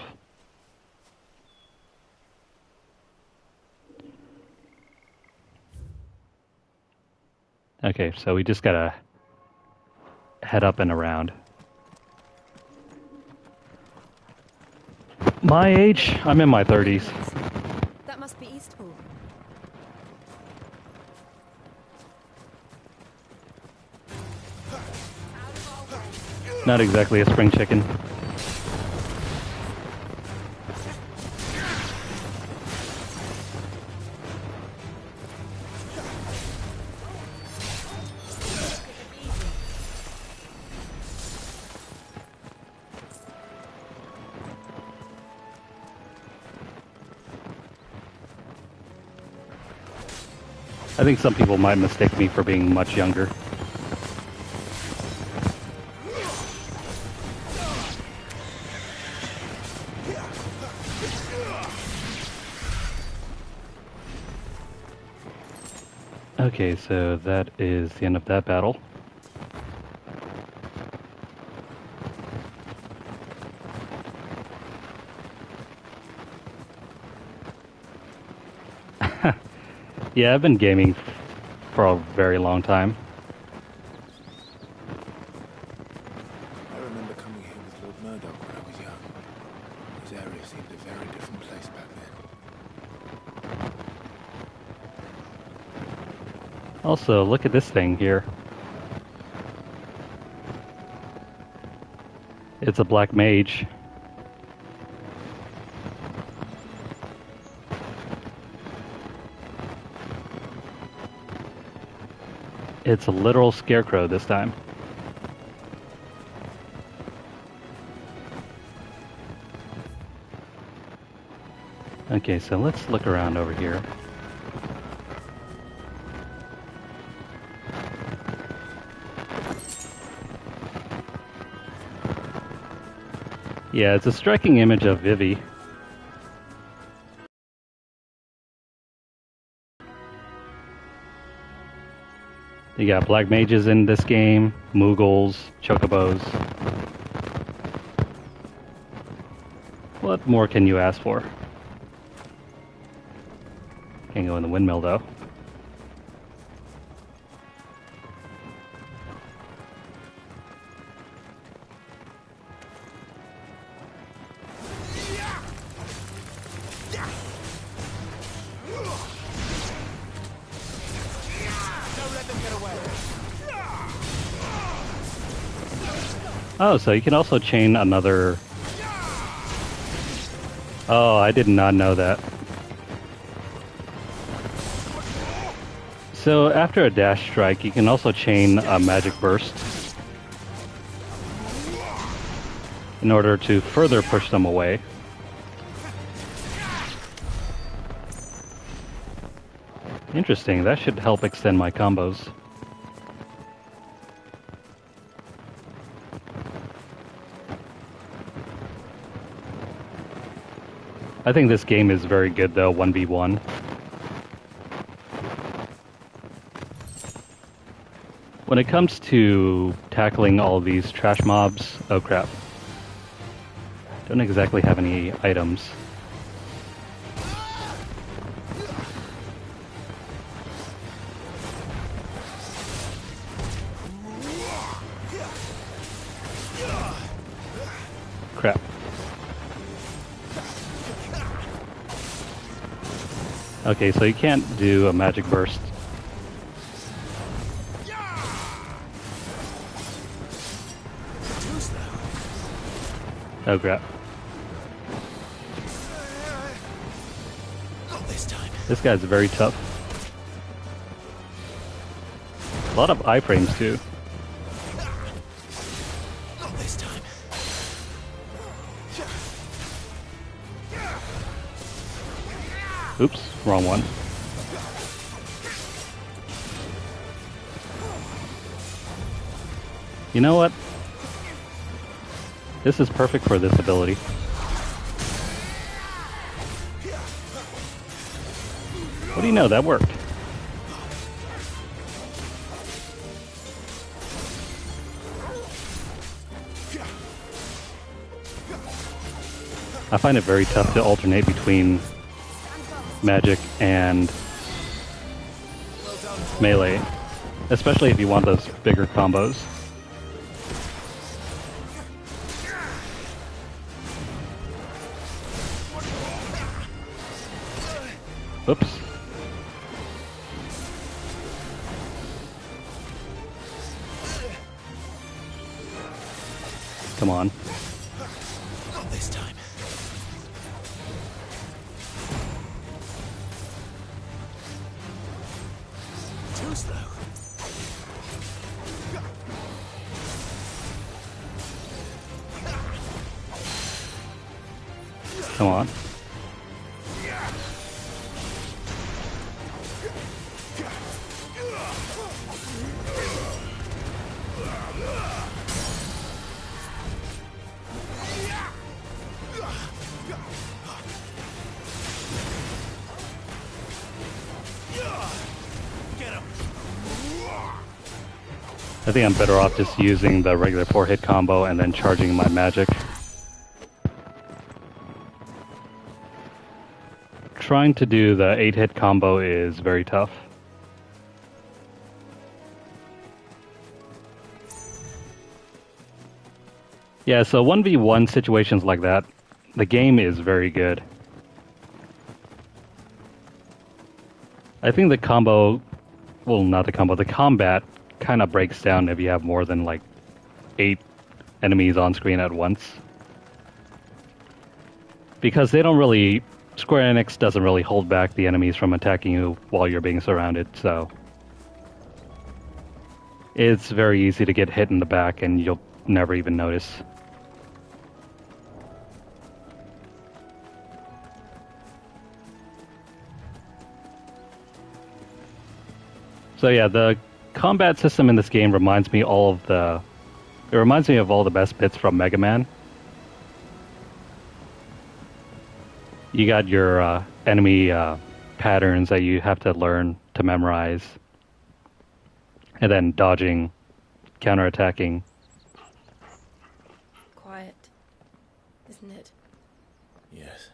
Okay, so we just gotta head up and around. My age? I'm in my 30s. That must be Eastpool. Not exactly a spring chicken. I think some people might mistake me for being much younger. Okay, so that is the end of that battle. Yeah, I've been gaming for a very long time. I remember coming here with Lord Murdoch when I was young. This area seemed a very different place back then. Also, look at this thing here. It's a black mage. It's a literal scarecrow this time. Okay, so let's look around over here. Yeah, it's a striking image of Vivi. You got black mages in this game, Moogles, Chocobos. What more can you ask for? Can't go in the windmill though. Oh, so you can also chain another... Oh, I did not know that. So after a dash strike, you can also chain a magic burst in order to further push them away. Interesting, that should help extend my combos. I think this game is very good though, 1v1. When it comes to tackling all these trash mobs, oh crap. Don't exactly have any items. Crap. Okay, so you can't do a magic burst. Oh crap. This guy's very tough. A lot of iframes too. Oops, wrong one. You know what? This is perfect for this ability. What do you know? That worked. I find it very tough to alternate between magic and melee, especially if you want those bigger combos. Oops. Come on. Not this time. Too slow. Come on. I think I'm better off just using the regular 4-hit combo and then charging my magic. Trying to do the 8-hit combo is very tough. Yeah, so 1v1 situations like that, the game is very good. I think the combo, well, not the combo, the combat kind of breaks down if you have more than like 8 enemies on screen at once. Because they don't really, Square Enix doesn't really hold back the enemies from attacking you while you're being surrounded, so it's very easy to get hit in the back and you'll never even notice. So yeah, the combat system in this game reminds me of all the best bits from Mega Man. You got your enemy patterns that you have to learn to memorize. And then dodging, counterattacking. Quiet, isn't it? Yes.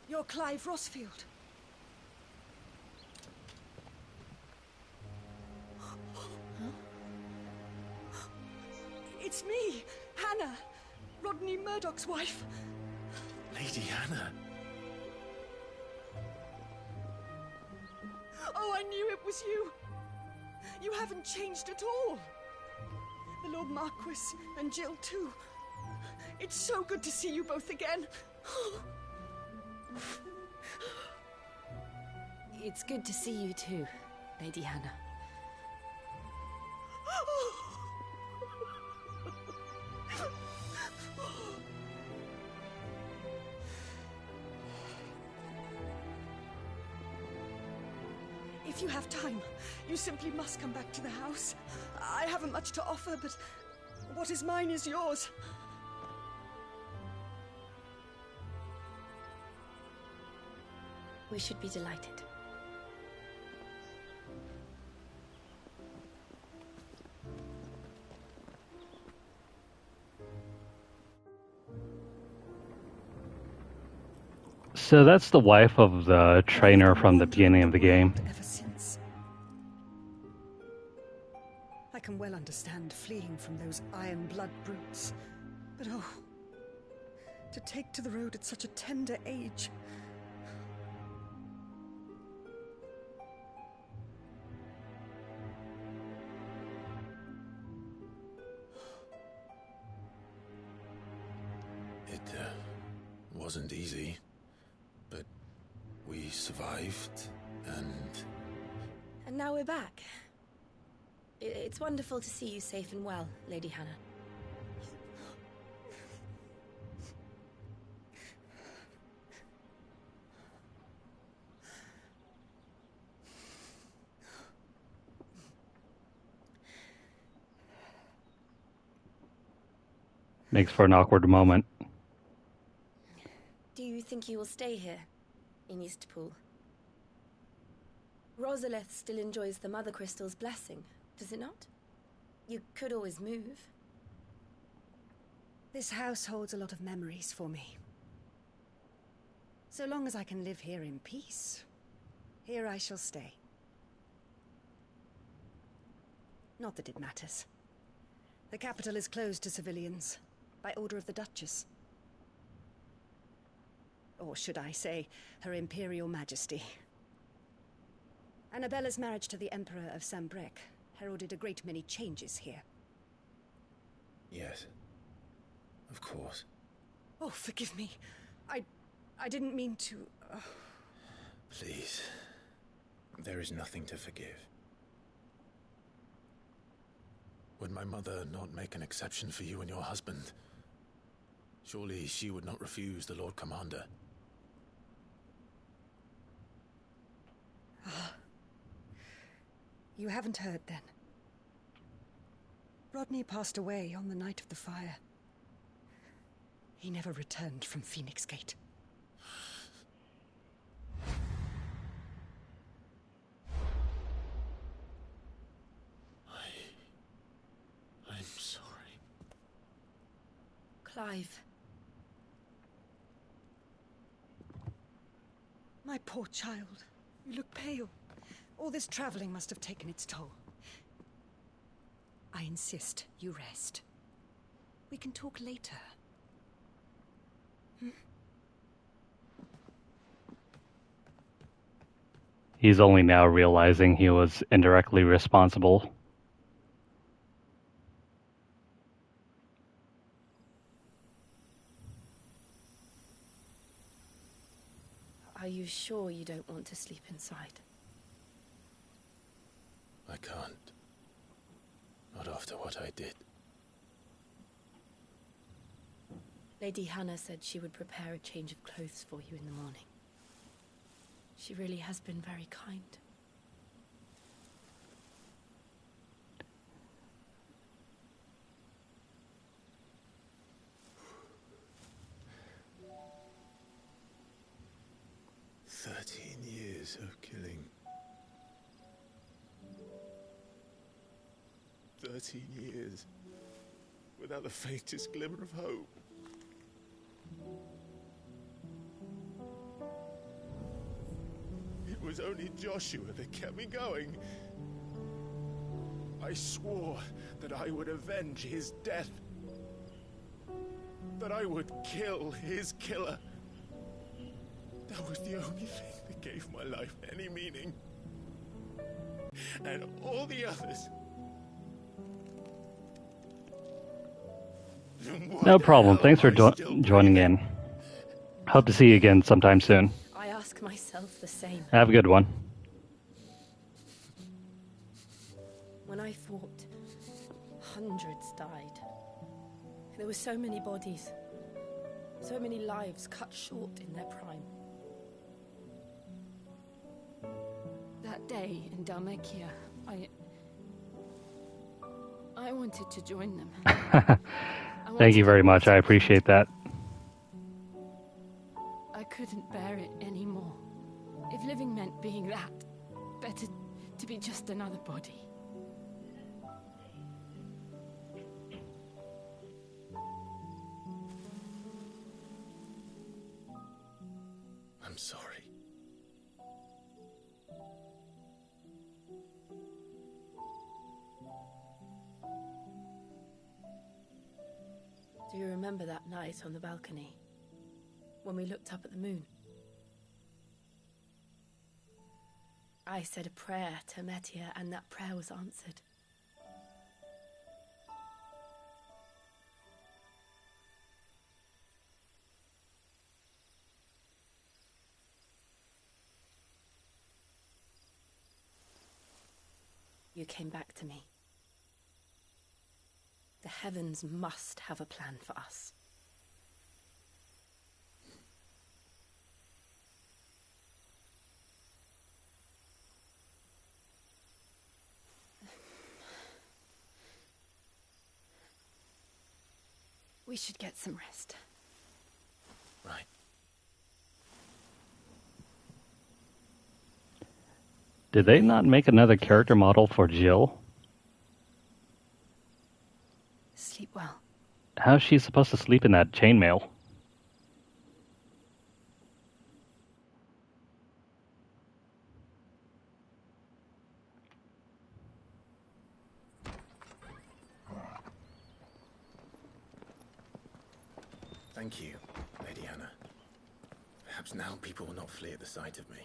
You're Clive Rossfield. It's me, Hannah, Rodney Murdoch's wife. Lady Hannah. Oh, I knew it was you. You haven't changed at all. The Lord Marquis and Jill too. It's so good to see you both again. It's good to see you too, Lady Hannah. If you have time, you simply must come back to the house. I haven't much to offer, but what is mine is yours. We should be delighted. So that's the wife of the trainer from the beginning of the game. Ever since. I can well understand fleeing from those iron blood brutes. But oh, to take to the road at such a tender age. It wasn't easy, but we survived, and... And now we're back. It's wonderful to see you safe and well, Lady Hannah. Makes for an awkward moment. Do you think you will stay here, in Eastpool? Rosalith still enjoys the Mother Crystal's blessing, does it not? You could always move. This house holds a lot of memories for me. So long as I can live here in peace, here I shall stay. Not that it matters. The capital is closed to civilians, by order of the Duchess. Or should I say, Her Imperial Majesty. Annabella's marriage to the Emperor of Sambrec heralded a great many changes here. Yes. Of course. Oh, forgive me. I didn't mean to... Please. There is nothing to forgive. Would my mother not make an exception for you and your husband? Surely she would not refuse the Lord Commander. You haven't heard, then. Rodney passed away on the night of the fire. He never returned from Phoenix Gate. I'm sorry. Clive. My poor child. You look pale. All this traveling must have taken its toll. I insist you rest. We can talk later. He's only now realizing he was indirectly responsible. Are you sure you don't want to sleep inside? I can't. Not after what I did. Lady Hannah said she would prepare a change of clothes for you in the morning. She really has been very kind. years of killing. 13 years without the faintest glimmer of hope. It was only Joshua that kept me going. I swore that I would avenge his death. That I would kill his killer. That was the only thing that gave my life any meaning. And all the others... No problem. Thanks for joining in. Hope to see you again sometime soon. I ask myself the same. Have a good one. When I fought, hundreds died. There were so many bodies, so many lives cut short in their prime. That day in Dalmekia, I wanted to join them. Thank you very much. I appreciate that. I couldn't bear it anymore. If living meant being that, better to be just another body. I'm sorry. Do you remember that night on the balcony? When we looked up at the moon? I said a prayer to Metia, and that prayer was answered. You came back to me. The heavens must have a plan for us. We should get some rest. Right. Did they not make another character model for Jill? Sleep well. How's she supposed to sleep in that chainmail? Thank you, Lady Hannah. Perhaps now people will not flee at the sight of me.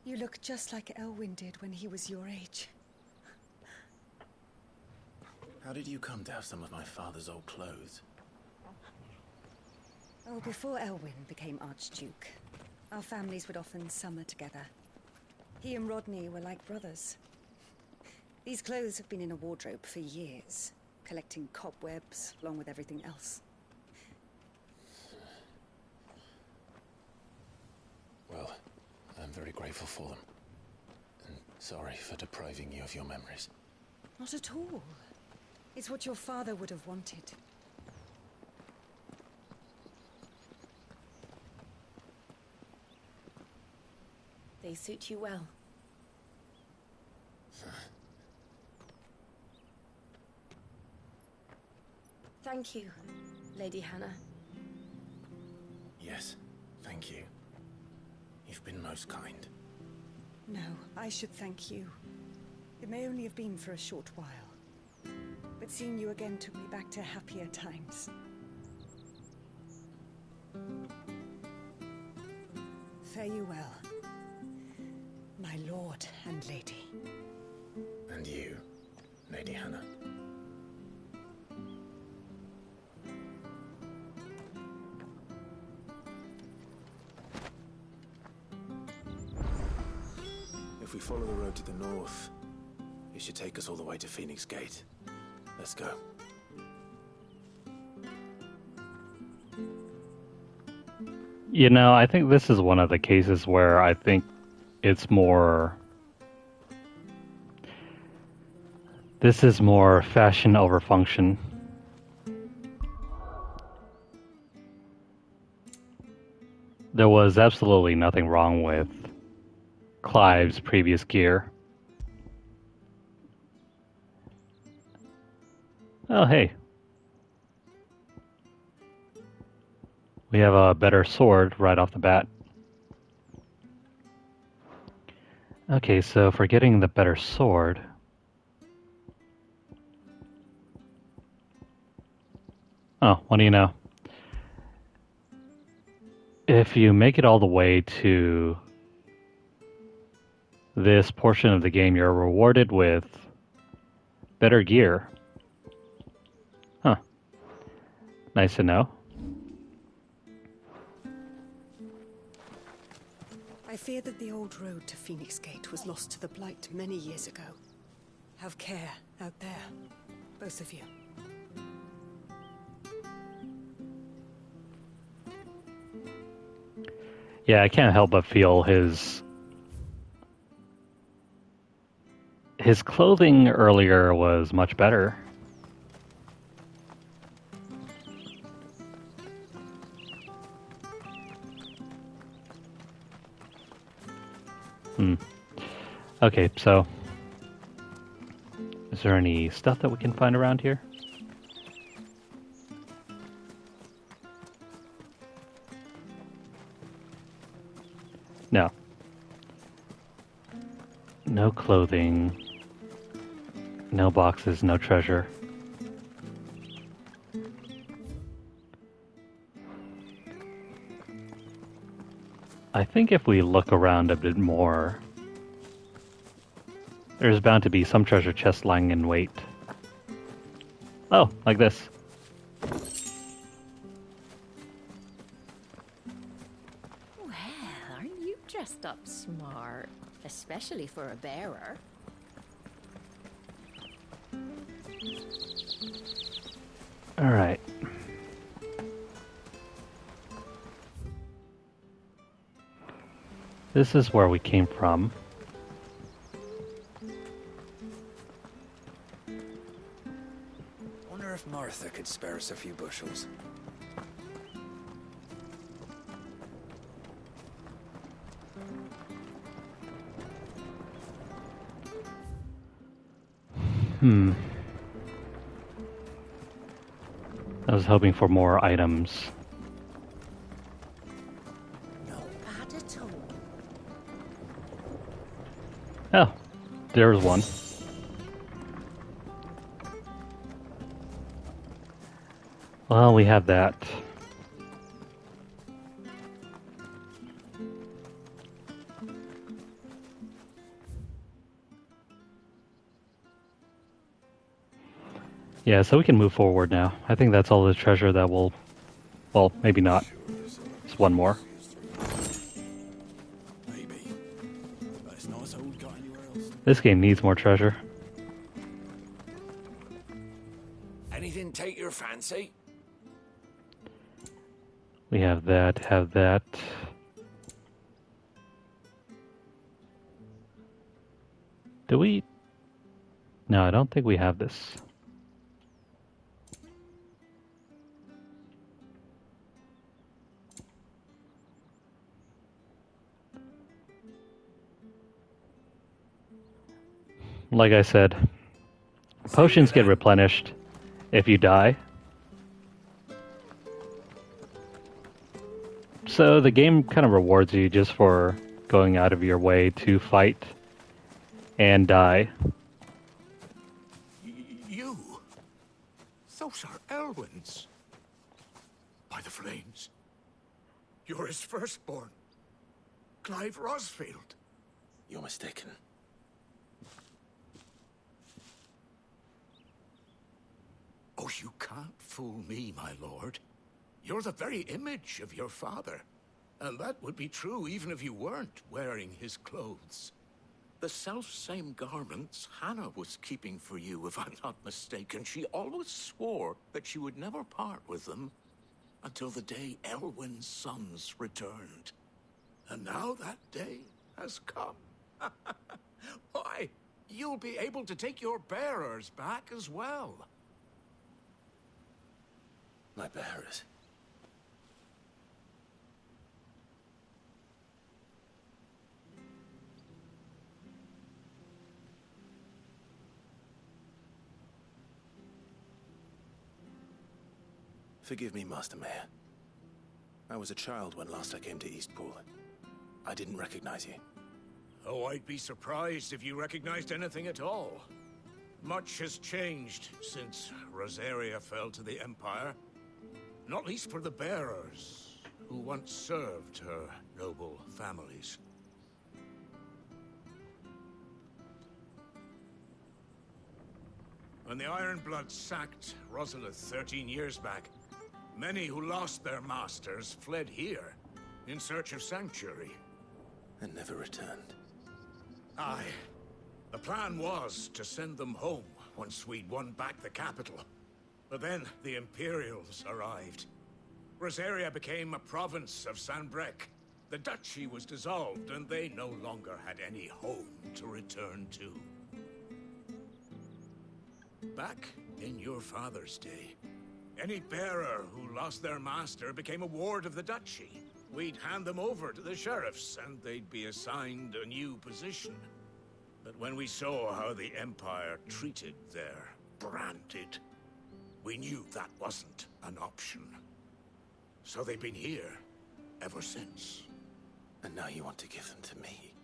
You look just like Elwyn did when he was your age. How did you come to have some of my father's old clothes? Oh, before Elwyn became Archduke, our families would often summer together. He and Rodney were like brothers. These clothes have been in a wardrobe for years, collecting cobwebs along with everything else. Well, I'm very grateful for them. And sorry for depriving you of your memories. Not at all. It's what your father would have wanted. They suit you well. Thank you, Lady Hannah. Yes, thank you. You've been most kind. No, I should thank you. It may only have been for a short while. But seeing you again took me back to happier times. Fare you well, my lord and lady. And you, Lady Hannah. If we follow the road to the north, it should take us all the way to Phoenix Gate. Let's go. You know, I think this is one of the cases where I think it's more... This is more fashion over function. There was absolutely nothing wrong with Clive's previous gear. Oh, hey. We have a better sword right off the bat. Okay, so for getting the better sword... Oh, what do you know? If you make it all the way to this portion of the game, you're rewarded with better gear. Huh. Nice to know. I fear that the old road to Phoenix Gate was lost to the Blight many years ago. Have care out there, both of you. Yeah, I can't help but feel his clothing earlier was much better. Okay, so is there any stuff that we can find around here? No. No clothing. No boxes, no treasure. I think if we look around a bit more, there's bound to be some treasure chest lying in wait. Oh, like this. Well, aren't you dressed up smart? Especially for a bearer. Alright. This is where we came from. Wonder if Martha could spare us a few bushels. I was hoping for more items. Bad at all. Oh, there's one. Well, we have that. Yeah, so we can move forward now. I think that's all the treasure that will... Well, maybe not. Just one more. Maybe. But it's not as old got anywhere else. This game needs more treasure. Anything take your fancy? We have that. Do we? No, I don't think we have this. Like I said, potions get replenished if you die. So the game kind of rewards you just for going out of your way to fight and die. You? Those are Elwyn's. By the flames. You're his firstborn. Clive Rosfield. You're mistaken. Oh, you can't fool me, my lord. You're the very image of your father. And that would be true even if you weren't wearing his clothes. The self-same garments Hannah was keeping for you, if I'm not mistaken. She always swore that she would never part with them until the day Elwyn's sons returned. And now that day has come. Why, you'll be able to take your bearers back as well. My bearers. Forgive me, Master Mayor. I was a child when last I came to Eastpool. I didn't recognize you. Oh, I'd be surprised if you recognized anything at all. Much has changed since Rosaria fell to the Empire. Not least for the bearers, who once served her noble families. When the Ironbloods sacked Rosalith 13 years back, many who lost their masters fled here in search of sanctuary. And never returned. Aye. The plan was to send them home once we'd won back the capital. But then the Imperials arrived. Rosaria became a province of Sanbreque. The duchy was dissolved, and they no longer had any home to return to. Back in your father's day, any bearer who lost their master became a ward of the duchy. We'd hand them over to the sheriffs, and they'd be assigned a new position. But when we saw how the Empire treated their branded, we knew that wasn't an option. So they've been here ever since. And now you want to give them to me?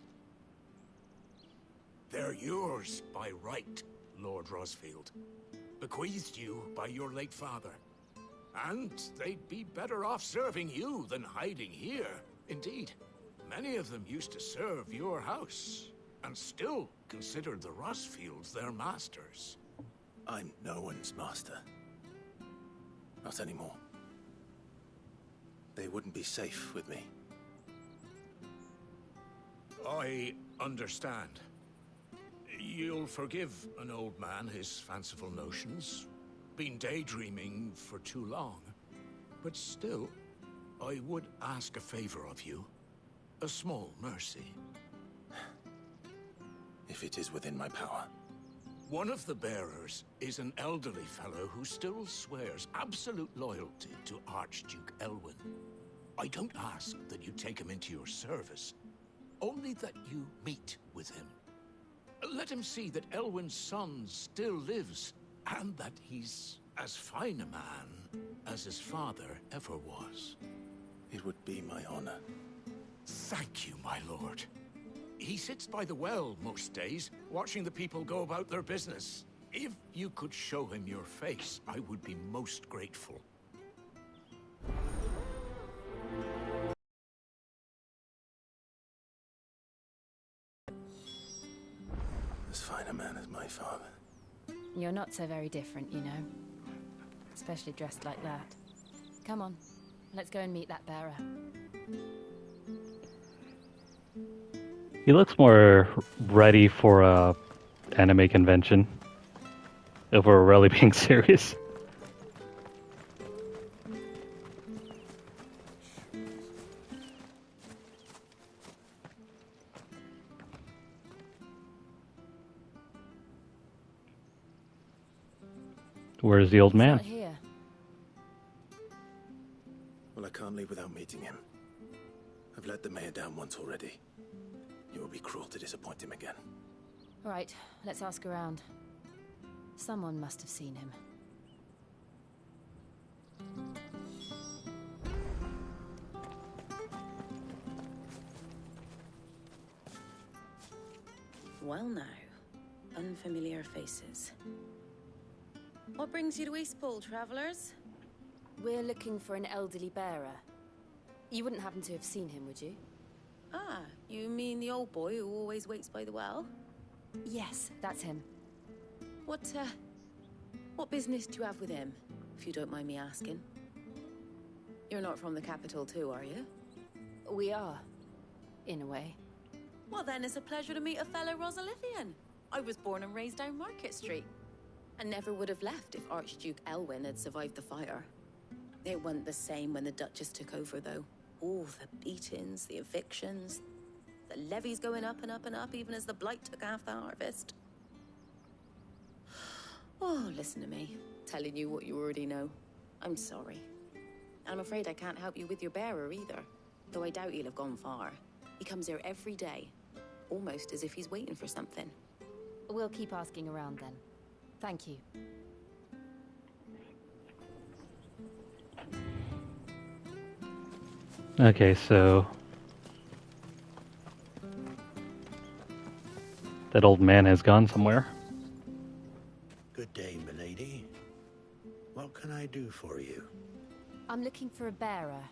They're yours by right, Lord Rosfield. Bequeathed you by your late father. And they'd be better off serving you than hiding here. Indeed, many of them used to serve your house, and still considered the Rosfields their masters. I'm no one's master. Not anymore. They wouldn't be safe with me. I understand. You'll forgive an old man his fanciful notions. Been daydreaming for too long. But still, I would ask a favor of you. A small mercy. If it is within my power. One of the bearers is an elderly fellow who still swears absolute loyalty to Archduke Elwyn. I don't ask that you take him into your service, only that you meet with him. Let him see that Elwyn's son still lives, and that he's as fine a man as his father ever was. It would be my honor. Thank you, my lord. He sits by the well most days, watching the people go about their business. If you could show him your face, I would be most grateful. As fine a man as my father. You're not so very different, you know. Especially dressed like that. Come on, let's go and meet that bearer. He looks more ready for a anime convention. If we're really being serious. Where's the old man? Not here. Well, I can't leave without meeting him. I've let the mayor down once already. It would be cruel to disappoint him again. Right, let's ask around. Someone must have seen him. Well now, unfamiliar faces. What brings you to Eastpool, travelers? We're looking for an elderly bearer. You wouldn't happen to have seen him, would you? Ah, you mean the old boy who always waits by the well? Yes, that's him. What business do you have with him, if you don't mind me asking? You're not from the capital too, are you? We are, in a way. Well then, it's a pleasure to meet a fellow Rosalithian. I was born and raised down Market Street, and never would have left if Archduke Elwyn had survived the fire. It wasn't the same when the Duchess took over, though. All the beatings, the evictions, the levies going up and up and up, even as the blight took half the harvest. Oh, listen to me, telling you what you already know. I'm sorry. I'm afraid I can't help you with your bearer either, though I doubt he'll have gone far. He comes here every day, almost as if he's waiting for something. We'll keep asking around then. Thank you. Okay, so that old man has gone somewhere. Good day, milady. What can I do for you? I'm looking for a bearer,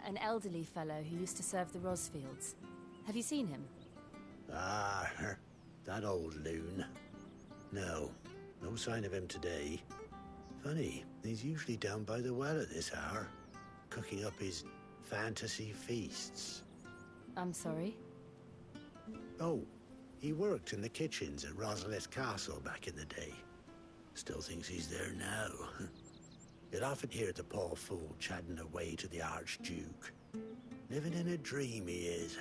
an elderly fellow who used to serve the Rosfields. Have you seen him? Ah, that old loon. No sign of him today. Funny, he's usually down by the well at this hour, cooking up his fantasy feasts. I'm sorry? Oh, he worked in the kitchens at Rosalith Castle back in the day. Still thinks he's there now. You'd often hear the poor fool chatting away to the Archduke. Living in a dream he is.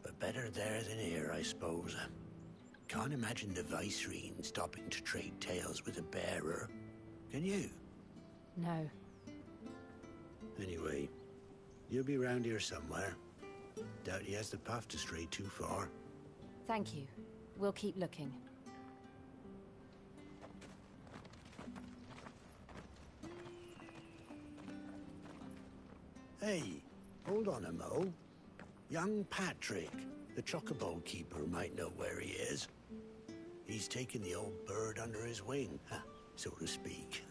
But better there than here, I suppose. Can't imagine the Viceroy stopping to trade tales with a bearer. Can you? No. Anyway, you'll be round here somewhere. Doubt he has the path to stray too far. Thank you. We'll keep looking. Hey, hold on a mo. Young Patrick, the chocobo keeper, might know where he is. He's taken the old bird under his wing, so to speak.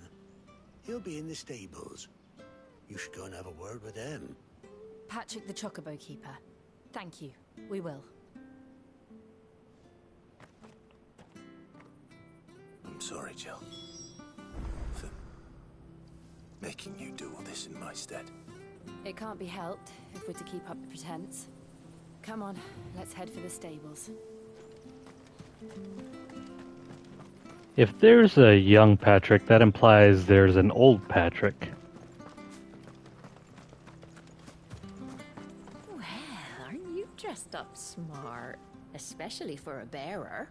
He'll be in the stables. You should go and have a word with him. Patrick the Chocobo Keeper. Thank you. We will. I'm sorry, Jill. For making you do all this in my stead. It can't be helped if we're to keep up the pretense. Come on, let's head for the stables. If there's a young Patrick, that implies there's an old Patrick. Well, aren't you dressed up smart? Especially for a bearer.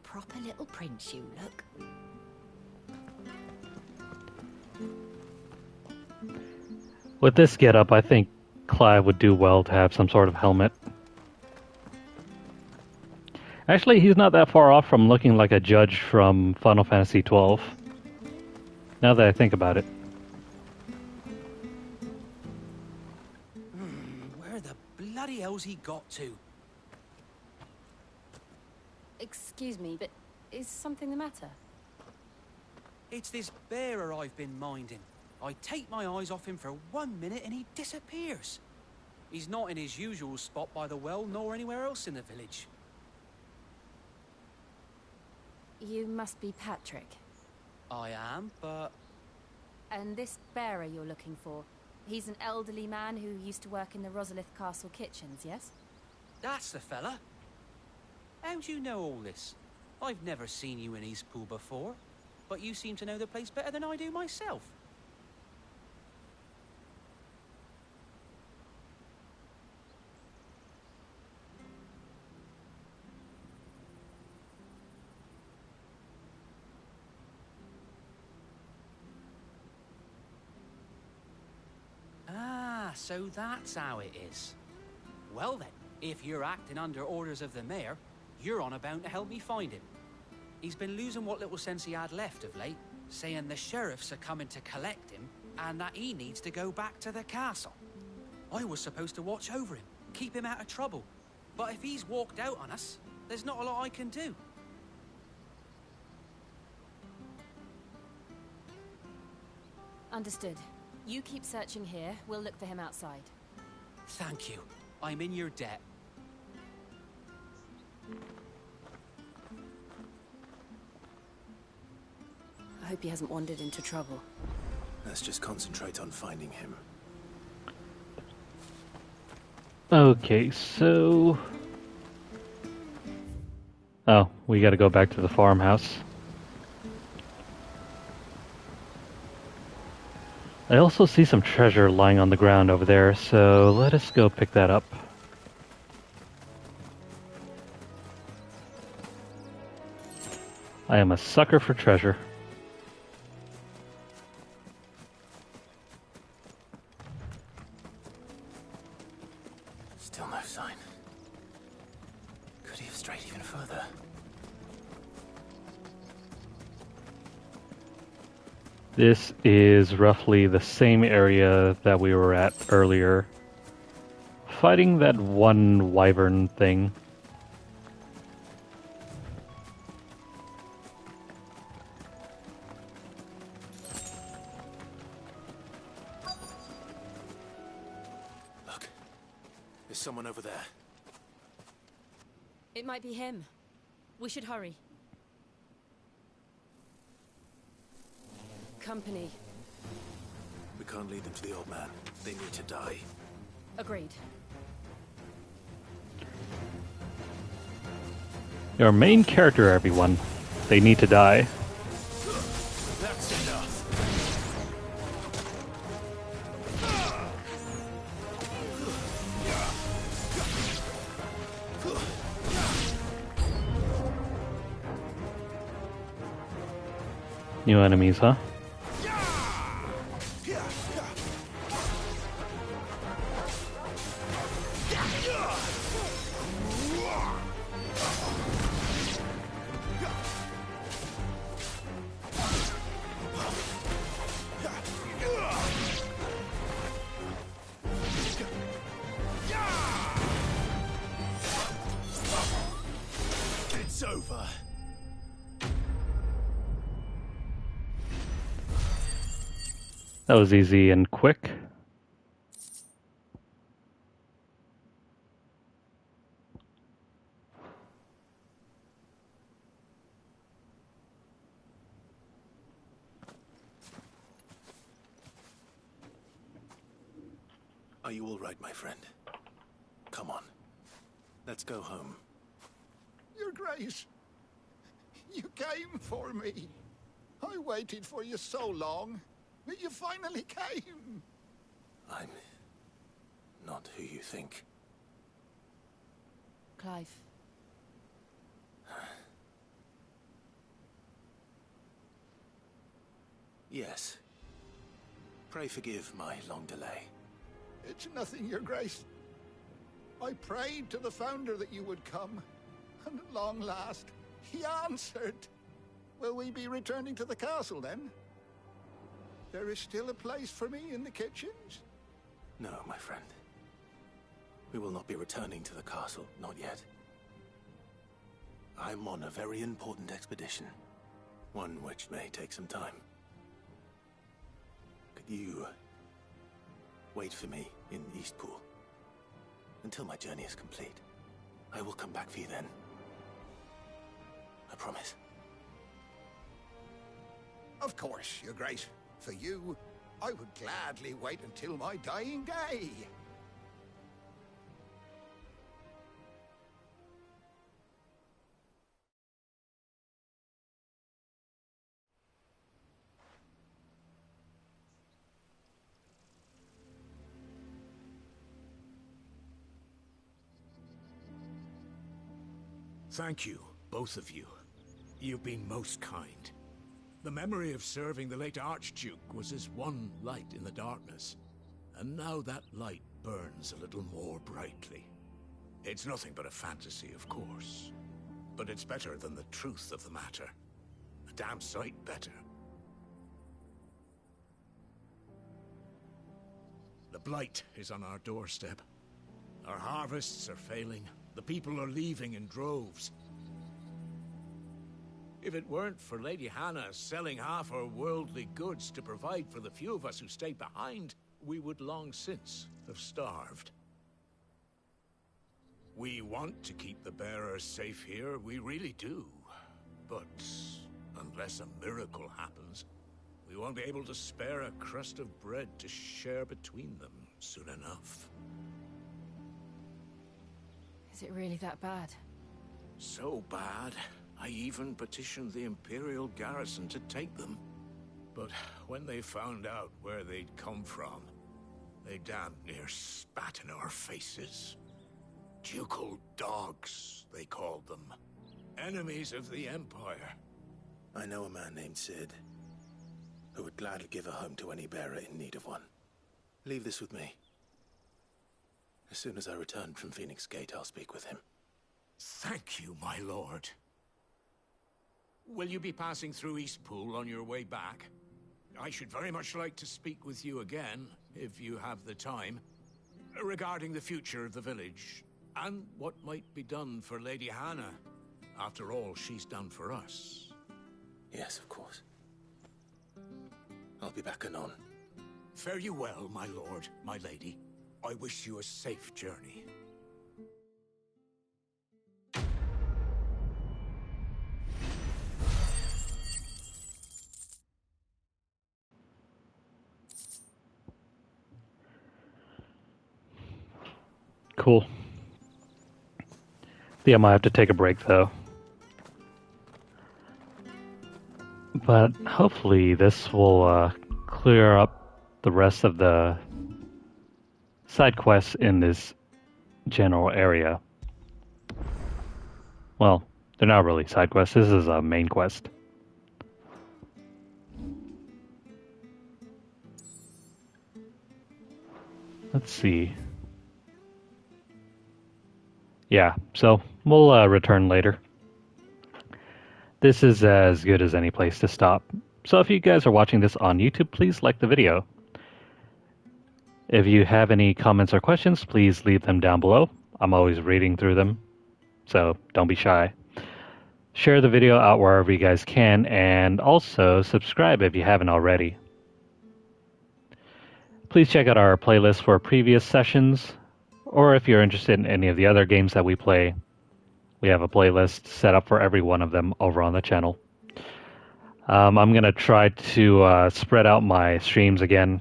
Proper little prince you look. With this getup, I think Clive would do well to have some sort of helmet. Actually, he's not that far off from looking like a judge from Final Fantasy XII. Now that I think about it. Where the bloody hell's he got to? Excuse me, but is something the matter? It's this bearer I've been minding. I take my eyes off him for 1 minute and he disappears. He's not in his usual spot by the well, nor anywhere else in the village. You must be Patrick. I am, but... And this bearer you're looking for, he's an elderly man who used to work in the Rosalith Castle kitchens, yes? That's the fella. How do you know all this? I've never seen you in Eastpool before, but you seem to know the place better than I do myself. So that's how it is. Well then, if you're acting under orders of the mayor, you're on about to help me find him. He's been losing what little sense he had left of late, saying the sheriffs are coming to collect him, and that he needs to go back to the castle. I was supposed to watch over him, keep him out of trouble. But if he's walked out on us, there's not a lot I can do. Understood. You keep searching here, we'll look for him outside. Thank you. I'm in your debt. I hope he hasn't wandered into trouble. Let's just concentrate on finding him. Okay, so... Oh, we gotta go back to the farmhouse. I also see some treasure lying on the ground over there, so let us go pick that up. I am a sucker for treasure. Still no sign. Could he have strayed even further? This is roughly the same area that we were at earlier fighting that one wyvern thing. Look, there's someone over there. It might be him. We should hurry. Company. We can't lead them to the old man. They need to die. Agreed. Your main character, everyone. They need to die. That's enough. New enemies, huh? It's over. That was easy and quick. Are you all right, my friend? Come on. Let's go home. Your Grace, you came for me. I waited for you so long, but you finally came. I'm not who you think. Clive. Yes. Pray forgive my long delay. It's nothing, Your Grace. I prayed to the Founder that you would come, and at long last, he answered. Will we be returning to the castle, then? There is still a place for me in the kitchens? No, my friend. We will not be returning to the castle, not yet. I'm on a very important expedition. One which may take some time. Could you wait for me in Eastpool until my journey is complete? I will come back for you then. I promise. Of course, Your Grace. For you, I would gladly wait until my dying day. Thank you, both of you. You've been most kind. The memory of serving the late Archduke was as one light in the darkness, and now that light burns a little more brightly. It's nothing but a fantasy, of course, but it's better than the truth of the matter. A damn sight better. The blight is on our doorstep. Our harvests are failing. The people are leaving in droves. If it weren't for Lady Hannah selling half her worldly goods to provide for the few of us who stay behind, we would long since have starved. We want to keep the bearers safe here, we really do. But unless a miracle happens, we won't be able to spare a crust of bread to share between them soon enough. Is it really that bad? So bad, I even petitioned the Imperial garrison to take them. But when they found out where they'd come from, they damn near spat in our faces. Ducal dogs, they called them. Enemies of the Empire. I know a man named Sid, who would gladly give a home to any bearer in need of one. Leave this with me. As soon as I return from Phoenix Gate, I'll speak with him. Thank you, my lord. Will you be passing through Eastpool on your way back? I should very much like to speak with you again, if you have the time. regarding the future of the village, and what might be done for Lady Hannah. After all, she's done for us. Yes, of course. I'll be back anon. Fare you well, my lord, my lady. I wish you a safe journey. Cool. Yeah, I might have to take a break though. But hopefully this will clear up the rest of the side quests in this general area. Well, they're not really side quests. This is a main quest. Let's see. Yeah, so we'll return later. This is as good as any place to stop. So if you guys are watching this on YouTube, please like the video. If you have any comments or questions, please leave them down below. I'm always reading through them, so don't be shy. Share the video out wherever you guys can, and also subscribe if you haven't already. Please check out our playlist for previous sessions, or if you're interested in any of the other games that we play, we have a playlist set up for every one of them over on the channel. I'm going to try to spread out my streams again.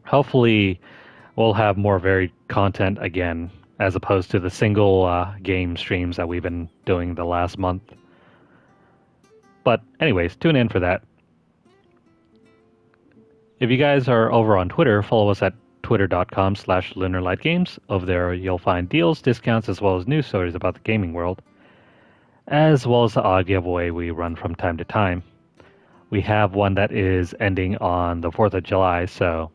Hopefully, we'll have more varied content again, as opposed to the single game streams that we've been doing the last month. But anyways, tune in for that. If you guys are over on Twitter, follow us at twitter.com/LunarlightGames. Over there, you'll find deals, discounts, as well as news stories about the gaming world, as well as the odd giveaway we run from time to time. We have one that is ending on the 4th of July, so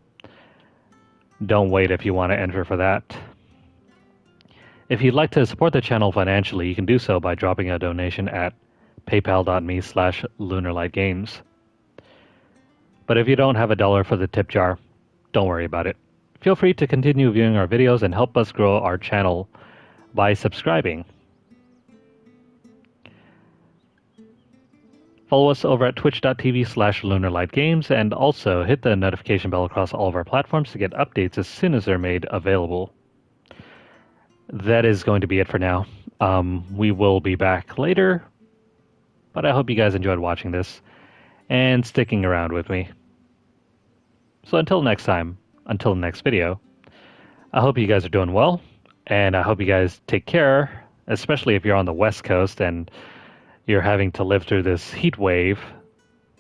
don't wait if you want to enter for that. If you'd like to support the channel financially, you can do so by dropping a donation at paypal.me/LunarlightGames. But if you don't have $1 for the tip jar, don't worry about it. Feel free to continue viewing our videos and help us grow our channel by subscribing. Follow us over at twitch.tv/LunarlightGames, and also hit the notification bell across all of our platforms to get updates as soon as they're made available. That is going to be it for now. We will be back later, but I hope you guys enjoyed watching this and sticking around with me. So until next time, until the next video, I hope you guys are doing well, and I hope you guys take care, especially if you're on the West Coast and you're having to live through this heat wave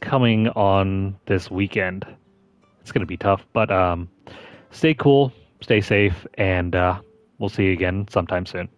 coming on this weekend. It's going to be tough, but stay cool, stay safe, and we'll see you again sometime soon.